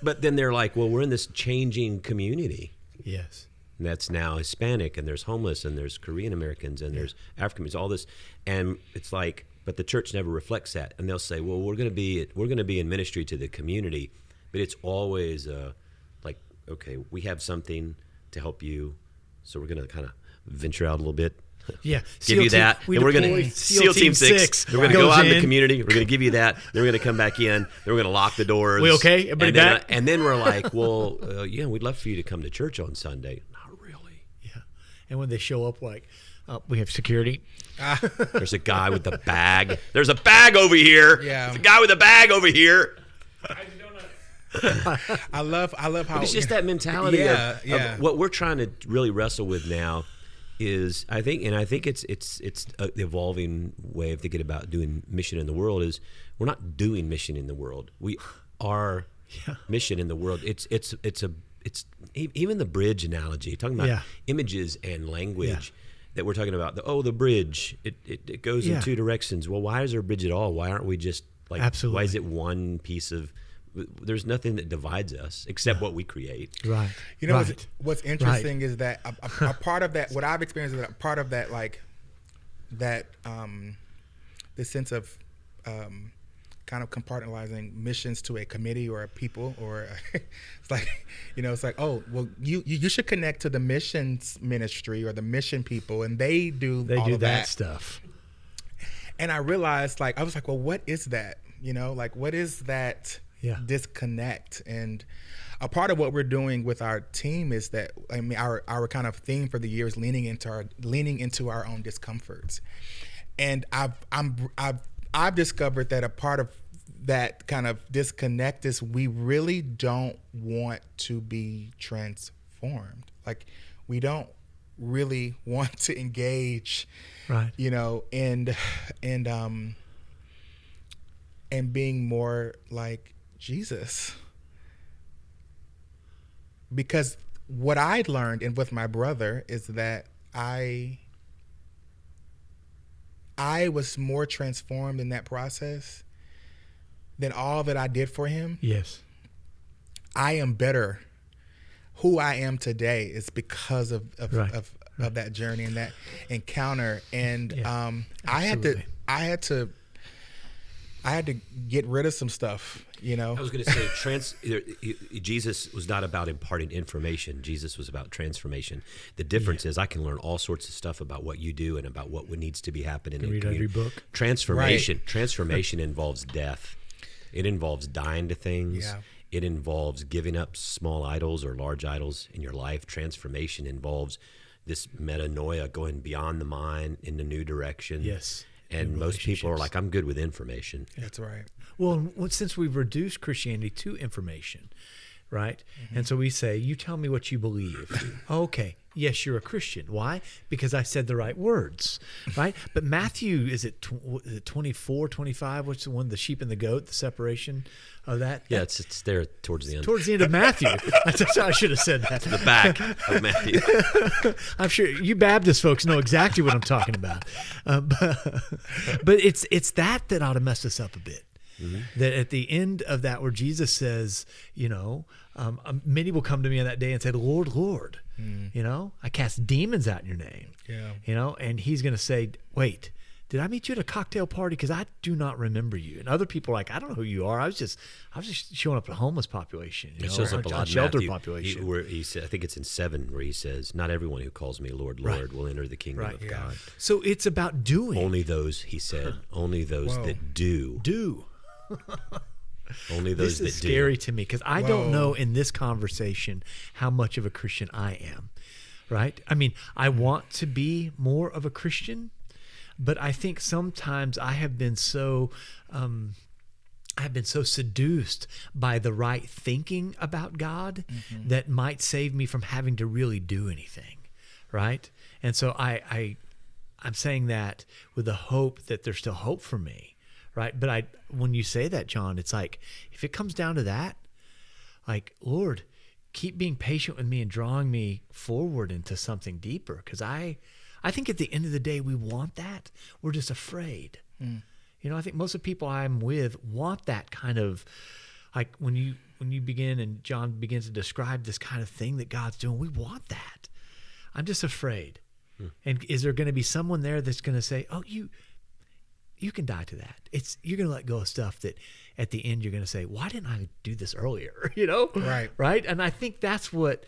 [SPEAKER 2] But then they're like, well, we're in this changing community.
[SPEAKER 1] Yes.
[SPEAKER 2] And that's now Hispanic, and there's homeless, and there's Korean Americans, and there's African Americans, all this. And it's like, but the church never reflects that. And they'll say, well, we're going to be in ministry to the community, but it's always like, okay, we have something to help you, so we're going to kind of venture out a little bit.
[SPEAKER 1] Yeah,
[SPEAKER 2] give you that, and we're going to SEAL Team 6. We're going to go out in the community. We're going to give you that. Then we're going to come back in. Then we're going to lock the doors.
[SPEAKER 1] We okay? Everybody back?
[SPEAKER 2] And then we're like, well, yeah, we'd love for you to come to church on Sunday. Not really.
[SPEAKER 1] Yeah, and when they show up, like, we have security.
[SPEAKER 2] There's a guy with the bag. There's a bag over here. Yeah. There's a guy with a bag over here.
[SPEAKER 4] I love how
[SPEAKER 2] but it's just that mentality of what we're trying to really wrestle with now. Is I think it's the evolving way of thinking about doing mission in the world. Is we're not doing mission in the world. We are mission in the world. It's even the bridge analogy, talking about images and language that we're talking about. The bridge. It goes in two directions. Well, why is there a bridge at all? Why aren't we just like?
[SPEAKER 1] Absolutely.
[SPEAKER 2] Why is it one piece of there's nothing that divides us except what we create.
[SPEAKER 1] Right.
[SPEAKER 4] You know,
[SPEAKER 1] right.
[SPEAKER 4] what's interesting is that a part of that, what I've experienced is that a part of that, like that, the sense of kind of compartmentalizing missions to a committee or a people, or it's like, you know, it's like, oh, well, you should connect to the missions ministry or the mission people, and they do that
[SPEAKER 1] stuff.
[SPEAKER 4] And I realized, like, I was like, well, what is that? You know, like, what is that disconnect? And a part of what we're doing with our team is that, I mean, our kind of theme for the year is leaning into our own discomforts. And I've discovered that a part of that kind of disconnect is we really don't want to be transformed. Like, we don't really want to engage,
[SPEAKER 1] right?
[SPEAKER 4] You know, and being more like Jesus. Because what I'd learned and with my brother is that I was more transformed in that process than all that I did for him.
[SPEAKER 1] Yes.
[SPEAKER 4] I am better. Who I am today is because of that journey and that encounter. And I had to get rid of some stuff, you know.
[SPEAKER 2] I was going to say, Jesus was not about imparting information. Jesus was about transformation. The difference is I can learn all sorts of stuff about what you do and about what needs to be happening.
[SPEAKER 1] Read every book.
[SPEAKER 2] Transformation involves death. It involves dying to things.
[SPEAKER 4] Yeah.
[SPEAKER 2] It involves giving up small idols or large idols in your life. Transformation involves this metanoia, going beyond the mind in a new direction.
[SPEAKER 1] Yes.
[SPEAKER 2] And most people are like, I'm good with information.
[SPEAKER 4] That's right.
[SPEAKER 1] Well, since we've reduced Christianity to information, right? Mm-hmm. And so we say, you tell me what you believe. Okay. Yes, you're a Christian. Why? Because I said the right words, right? But Matthew, is it 24, 25? What's the one, the sheep and the goat, the separation of that?
[SPEAKER 2] Yeah, it's there towards the end.
[SPEAKER 1] Towards the end of Matthew. That's how I should have said that.
[SPEAKER 2] The back of Matthew.
[SPEAKER 1] I'm sure you Baptist folks know exactly what I'm talking about. But it's that ought to mess us up a bit. Mm-hmm. That at the end of that, where Jesus says, you know, many will come to me on that day and say, Lord, Lord, you know, I cast demons out in your name.
[SPEAKER 4] Yeah.
[SPEAKER 1] You know, and he's going to say, wait, did I meet you at a cocktail party? Because I do not remember you. And other people are like, I don't know who you are. I was just showing up at a homeless population. You know,
[SPEAKER 2] shows up a lot in
[SPEAKER 1] shelter
[SPEAKER 2] Matthew,
[SPEAKER 1] population.
[SPEAKER 2] Where he said, I think it's in 7 where he says, not everyone who calls me Lord, Lord will enter the kingdom of God.
[SPEAKER 1] So it's about doing.
[SPEAKER 2] Only those, he said, only those that do. Only those that do.
[SPEAKER 1] This is scary to me because I don't know in this conversation how much of a Christian I am, right? I mean, I want to be more of a Christian, but I think sometimes I have been so seduced by the right thinking about God that might save me from having to really do anything, right? And so I'm saying that with the hope that there's still hope for me. Right. But when you say that, John, it's like, if it comes down to that, like, Lord, keep being patient with me and drawing me forward into something deeper. Because I think at the end of the day, we want that. We're just afraid. You know, I think most of the people I'm with want that kind of, like, when you begin and John begins to describe this kind of thing that God's doing, we want that. I'm just afraid. And is there going to be someone there that's going to say, oh, you can die to that. You're going to let go of stuff that at the end you're going to say, why didn't I do this earlier? You know? Right. And I think that's what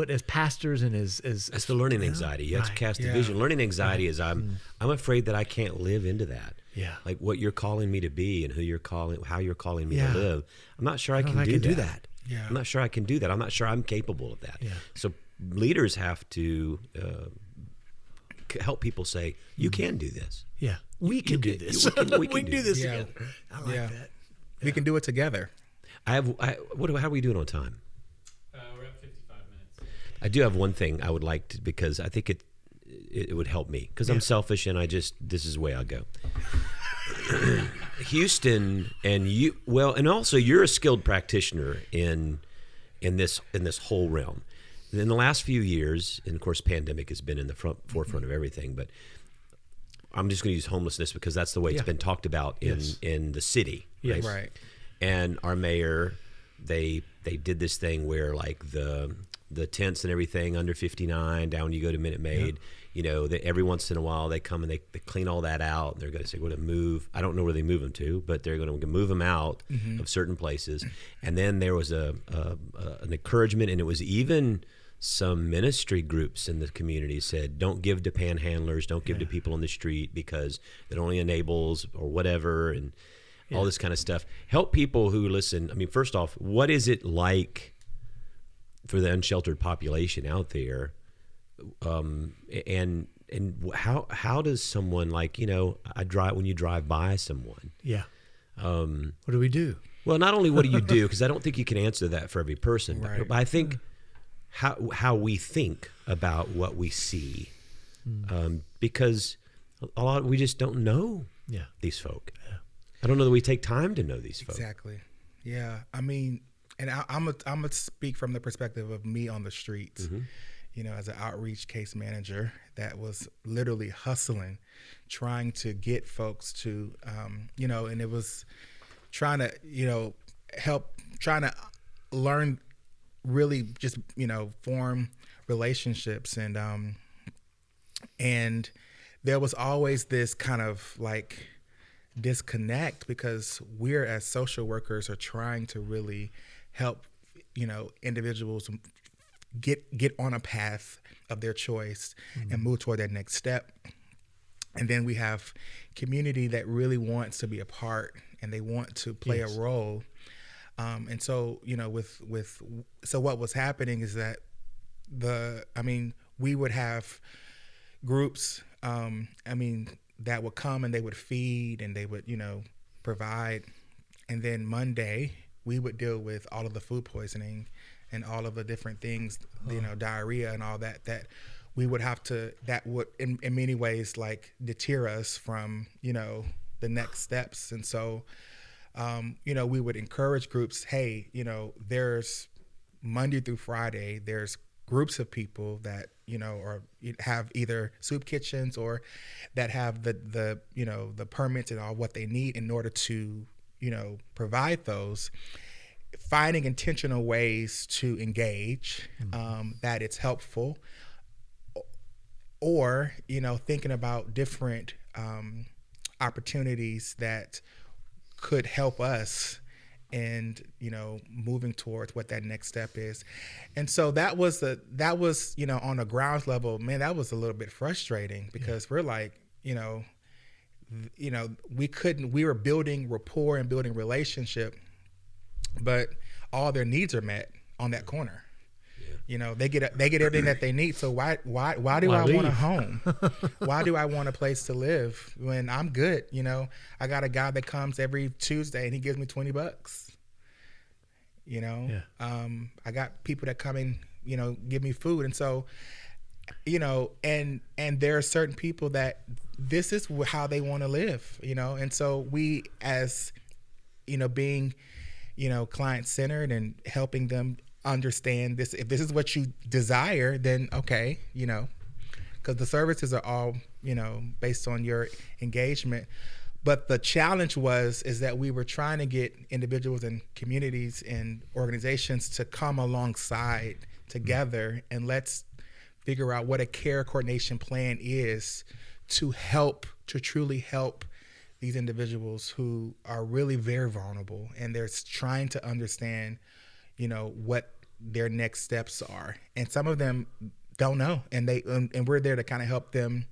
[SPEAKER 1] as pastors and as
[SPEAKER 2] that's the learning anxiety. You have to cast a vision. Learning anxiety is I'm afraid that I can't live into that. Yeah. Like what you're calling me to be and how you're calling me to live. I'm not sure I can do that. Yeah. I'm not sure I can do that. I'm not sure I'm capable of that. Yeah. So leaders have to help people say, you can do this.
[SPEAKER 1] Yeah. We can do this. We can do this together. I like that. Yeah.
[SPEAKER 4] We can do it together.
[SPEAKER 2] How are we doing on time?
[SPEAKER 3] We're at 55 minutes.
[SPEAKER 2] I do have one thing I would like to, because I think it would help me, because I'm selfish and this is the way I go. Houston, and you, and also you're a skilled practitioner in this whole realm. In the last few years, and of course, pandemic has been in the forefront of everything, but I'm just going to use homelessness because that's the way it's been talked about in the city.
[SPEAKER 1] Yes.
[SPEAKER 4] Right.
[SPEAKER 2] And our mayor they did this thing where like the tents and everything under 59 down you go to Minute Maid, every once in a while they come and they clean all that out. They're going to say, we're going to move. I don't know where they move them to, but they're going to move them out of certain places. And then there was an encouragement, and it was even some ministry groups in the community said, don't give to panhandlers, don't give to people on the street because it only enables or whatever, and all this kind of stuff. Help people who listen. I mean, first off, what is it like for the unsheltered population out there? And how does someone like, when you drive by someone.
[SPEAKER 1] Yeah. What do we do?
[SPEAKER 2] Well, not only what do you do, because I don't think you can answer that for every person,
[SPEAKER 4] Right.
[SPEAKER 2] but I think how we think about what we see, because we just don't know these folk.
[SPEAKER 1] Yeah.
[SPEAKER 2] I don't know that we take time to know these folk.
[SPEAKER 4] Exactly. Yeah. I mean, and I'm gonna speak from the perspective of me on the streets. As an outreach case manager that was literally hustling, trying to get folks to, and it was trying to, trying to learn, really just, form relationships. And there was always this kind of like disconnect because we're as social workers are trying to really help, individuals get on a path of their choice and move toward that next step. And then we have community that really wants to be a part and they want to play a role. And so, so what was happening is that we would have groups, that would come and they would feed and they would, provide. And then Monday we would deal with all of the food poisoning and all of the different things, diarrhea and all that we would have to, that would in many ways like deter us from, the next steps. And so, we would encourage groups, hey, there's Monday through Friday, there's groups of people that, or have either soup kitchens or that have the permits and all what they need in order to, provide those. Finding intentional ways to engage, that it's helpful, or thinking about different opportunities that could help us and moving towards what that next step is. And so that was on a ground level, man, that was a little bit frustrating because we're like, we were building rapport and building relationship, but all their needs are met on that corner. They get everything that they need. So why do I want a home? Why do I want a place to live when I'm good? I got a guy that comes every Tuesday and he gives me $20. I got people that come in, give me food. And so, and there are certain people that this is how they want to live, and so we as, being, client-centered and helping them understand this. If this is what you desire, then okay, because the services are all, based on your engagement. But the challenge is that we were trying to get individuals and communities and organizations to come alongside together and let's figure out what a care coordination plan is to truly help these individuals who are really very vulnerable and they're trying to understand, what their next steps are. And some of them don't know, and we're there to kind of help them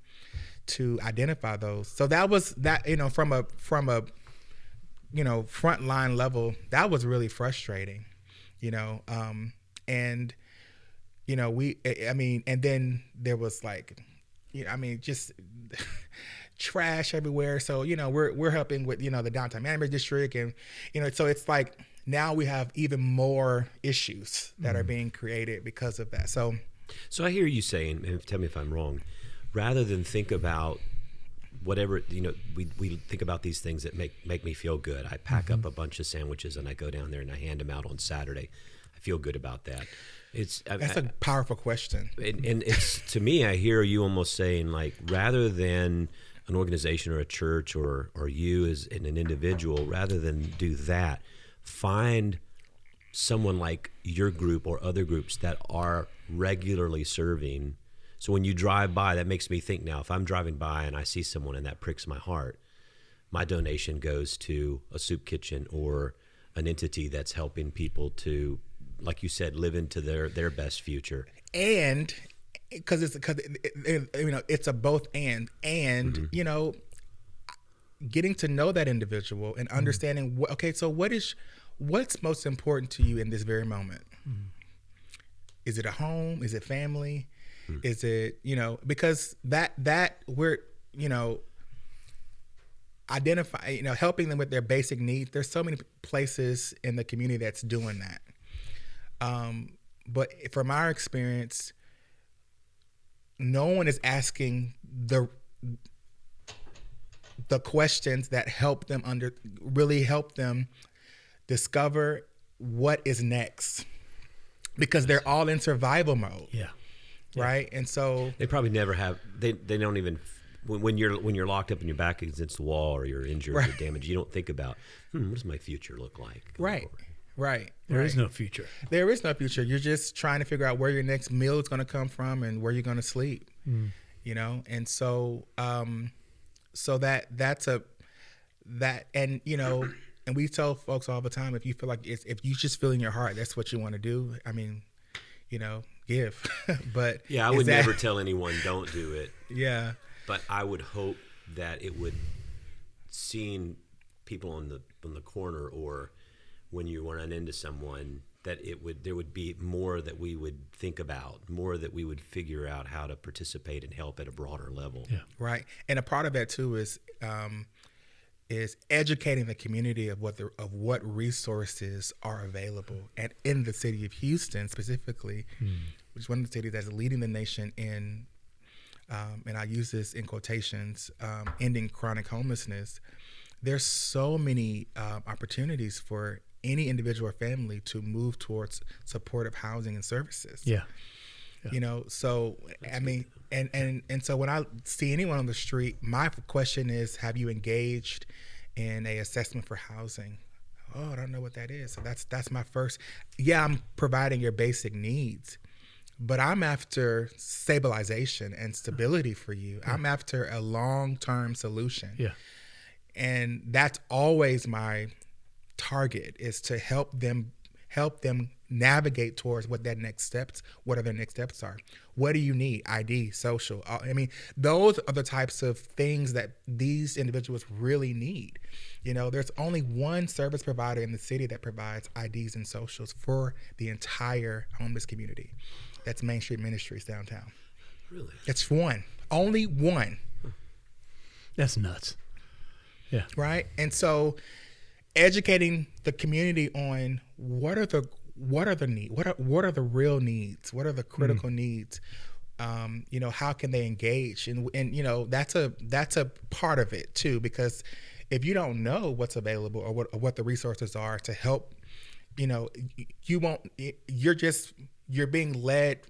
[SPEAKER 4] to identify those. So that was that, from a frontline level, that was really frustrating, and and then there was like, just trash everywhere. So, we're helping with, the downtown management district and, so it's like now we have even more issues that are being created because of that. So
[SPEAKER 2] I hear you saying, and tell me if I'm wrong, rather than think about whatever, we think about these things that make me feel good. I pack up a bunch of sandwiches and I go down there and I hand them out on Saturday. I feel good about that.
[SPEAKER 4] That's a powerful question.
[SPEAKER 2] And it's, to me, I hear you almost saying like, rather than an organization or a church or you as an individual, rather than do that, find someone like your group or other groups that are regularly serving. So when you drive by, that makes me think now, if I'm driving by and I see someone and that pricks my heart, my donation goes to a soup kitchen or an entity that's helping people to, like you said, live into their best future.
[SPEAKER 4] And because it's a both and
[SPEAKER 2] Mm-hmm.
[SPEAKER 4] Getting to know that individual and understanding so what's most important to you in this very moment. Is it a home? Is it family? Is it, because that we're, identify, helping them with their basic needs. There's so many places in the community that's doing that. But from our experience, no one is asking the questions that help them really help them discover what is next, because they're all in survival mode.
[SPEAKER 1] Yeah.
[SPEAKER 4] Right. And so
[SPEAKER 2] they probably never have, they don't even, when you're locked up and your back against the wall or you're injured or damaged, you don't think about, what does my future look like?
[SPEAKER 4] Right.
[SPEAKER 1] There is no future.
[SPEAKER 4] There is no future. You're just trying to figure out where your next meal is going to come from and where you're going to sleep, and so, and we tell folks all the time, if you feel like if you just feel in your heart, that's what you want to do. I mean, give, but
[SPEAKER 2] I would never tell anyone don't do it.
[SPEAKER 4] Yeah.
[SPEAKER 2] But I would hope that it would, seeing people on the corner or when you run into someone, that there would be more that we would think about, more that we would figure out how to participate and help at a broader level.
[SPEAKER 1] Yeah.
[SPEAKER 4] Right. And a part of that too is educating the community of what resources are available, and in the city of Houston specifically, which is one of the cities that's leading the nation in, and I use this in quotations, ending chronic homelessness. There's so many opportunities for any individual or family to move towards supportive housing and services.
[SPEAKER 1] Yeah.
[SPEAKER 4] So that's, I mean, and so when I see anyone on the street, my question is, have you engaged in a assessment for housing? Oh, I don't know what that is. So that's my first. Yeah, I'm providing your basic needs, but I'm after stabilization and stability for you. Yeah. I'm after a long-term solution.
[SPEAKER 1] Yeah.
[SPEAKER 4] And that's always my target, is to help them navigate towards what their next steps are. What do you need? ID, social. I mean, those are the types of things that these individuals really need. There's only one service provider in the city that provides IDs and socials for the entire homeless community. That's Main Street Ministries downtown.
[SPEAKER 2] Really?
[SPEAKER 4] It's one. Only one.
[SPEAKER 1] That's nuts. Yeah.
[SPEAKER 4] Right? And so educating the community on what are the needs, what are the real needs, what are the critical needs, how can they engage, and that's a part of it too, because if you don't know what's available or what the resources are to help, you're being led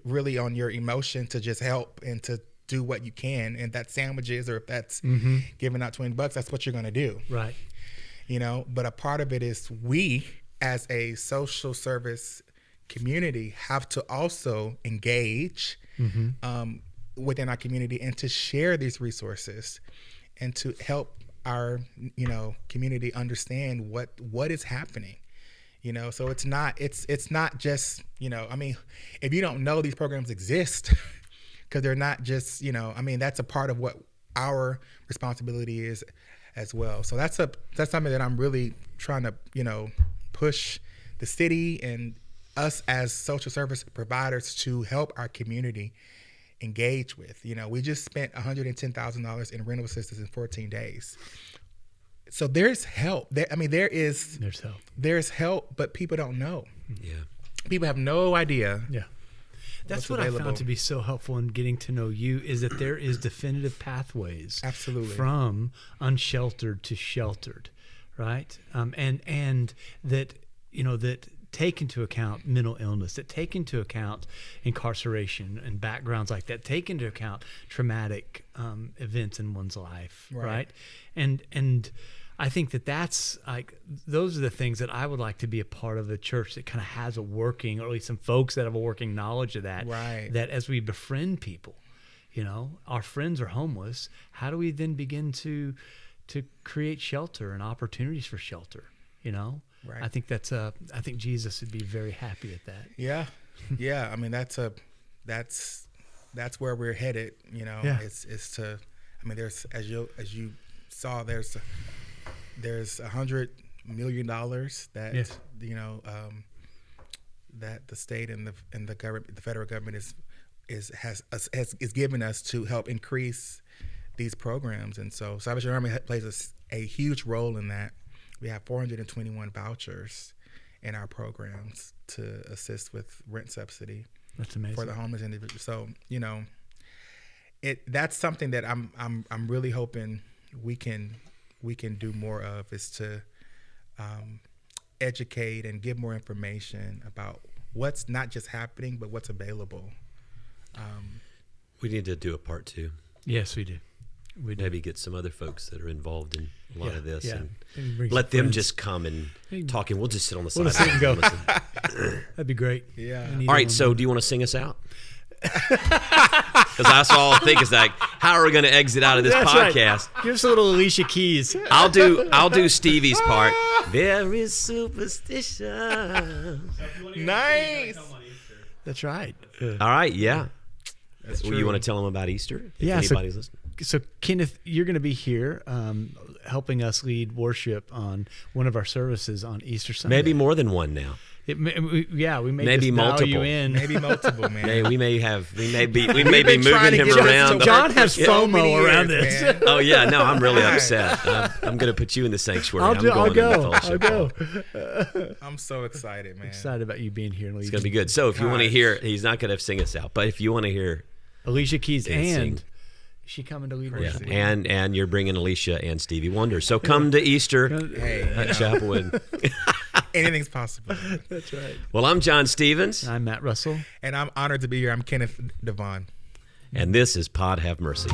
[SPEAKER 4] really on your emotion to just help and to do what you can, and that's sandwiches, or if that's giving out $20, that's what you're going to do.
[SPEAKER 1] Right.
[SPEAKER 4] But a part of it is we, as a social service community, have to also engage within our community and to share these resources and to help our community understand what is happening. So it's not just I mean, if you don't know these programs exist, because they're not just that's a part of what our responsibility is as well. So that's something that I'm really trying to push the city and us as social service providers to help our community engage with. We just spent $110,000 in rental assistance in 14 days. So there's help. There's help, but people don't know.
[SPEAKER 2] Yeah.
[SPEAKER 4] People have no idea.
[SPEAKER 1] Yeah. That's what I found to be so helpful in getting to know you, is that there is definitive pathways.
[SPEAKER 4] Absolutely.
[SPEAKER 1] From unsheltered to sheltered, right? And that that take into account mental illness, that take into account incarceration and backgrounds like that, take into account traumatic events in one's life, right? And I think that's like, those are the things that I would like to be a part of, a church that kind of has a working, or at least some folks that have a working knowledge of that.
[SPEAKER 4] Right.
[SPEAKER 1] That as we befriend people, our friends are homeless. How do we then begin to create shelter and opportunities for shelter?
[SPEAKER 4] Right.
[SPEAKER 1] I think I think Jesus would be very happy at that.
[SPEAKER 4] Yeah. Yeah. I mean, that's where we're headed,
[SPEAKER 1] Yeah.
[SPEAKER 4] It's to, I mean, there's, as you saw, there's $100 million that, that the state and the government, the federal government is giving us to help increase these programs. And so Salvation Army plays a huge role in that. We have 421 vouchers in our programs to assist with rent subsidy.
[SPEAKER 1] That's amazing.
[SPEAKER 4] For the homeless individuals. So, that's something that I'm really hoping we can do more of, is to educate and give more information about what's not just happening, but what's available.
[SPEAKER 2] We need to do a part 2.
[SPEAKER 1] Yes, we do.
[SPEAKER 2] Maybe get some other folks that are involved in a lot of this, and
[SPEAKER 1] bring
[SPEAKER 2] let
[SPEAKER 1] some
[SPEAKER 2] them
[SPEAKER 1] friends.
[SPEAKER 2] just come and talk, and we'll just sit on the side.
[SPEAKER 1] We'll just sit and go. That'd be great.
[SPEAKER 4] Yeah.
[SPEAKER 2] All right, so do you want to sing us out? Because that's all I think is like, how are we going to exit out of this
[SPEAKER 1] That's
[SPEAKER 2] podcast?
[SPEAKER 1] Right. Give us a little Alicia Keys.
[SPEAKER 2] I'll do Stevie's part. There is superstition.
[SPEAKER 4] Nice.
[SPEAKER 1] That's right.
[SPEAKER 2] All right, yeah.
[SPEAKER 4] That's
[SPEAKER 2] Well,
[SPEAKER 4] true.
[SPEAKER 2] you want to tell them about Easter? If
[SPEAKER 1] Yeah,
[SPEAKER 2] anybody's listening.
[SPEAKER 1] So Kenneth, you're going to be here helping us lead worship on one of our services on Easter Sunday.
[SPEAKER 2] Maybe more than one now.
[SPEAKER 1] We may
[SPEAKER 2] Maybe
[SPEAKER 1] just dial
[SPEAKER 2] multiple.
[SPEAKER 1] you in.
[SPEAKER 4] Maybe multiple, man.
[SPEAKER 2] We may be
[SPEAKER 4] been
[SPEAKER 2] moving
[SPEAKER 4] trying to
[SPEAKER 2] him
[SPEAKER 4] get
[SPEAKER 2] around.
[SPEAKER 1] John has
[SPEAKER 4] so many
[SPEAKER 1] FOMO around
[SPEAKER 4] years,
[SPEAKER 1] this.
[SPEAKER 4] man.
[SPEAKER 2] Oh yeah, no, I'm really upset. I'm going to put you in the sanctuary.
[SPEAKER 1] I'll
[SPEAKER 2] I'm going in the
[SPEAKER 1] go. I'll
[SPEAKER 2] fellowship.
[SPEAKER 1] go.
[SPEAKER 4] I'm so excited, man.
[SPEAKER 1] Excited about you being here and
[SPEAKER 2] It's
[SPEAKER 1] leading.
[SPEAKER 2] going to be good. So if you want to
[SPEAKER 4] Gosh.
[SPEAKER 2] hear, he's not going to sing us out, but if you want to hear,
[SPEAKER 1] Alicia Keys
[SPEAKER 2] Can
[SPEAKER 1] and
[SPEAKER 2] sing.
[SPEAKER 1] is she coming to lead
[SPEAKER 2] yeah,
[SPEAKER 1] worship?
[SPEAKER 2] and you're bringing Alicia and Stevie Wonder. So come to Easter
[SPEAKER 4] Hey,
[SPEAKER 2] at Chapel. And
[SPEAKER 4] anything's possible.
[SPEAKER 1] That's right.
[SPEAKER 2] well, I'm John Stevens,
[SPEAKER 1] I'm Matt Russell.
[SPEAKER 4] And I'm honored to be here. I'm Kenneth DeVon.
[SPEAKER 2] and this is Pod Have Mercy.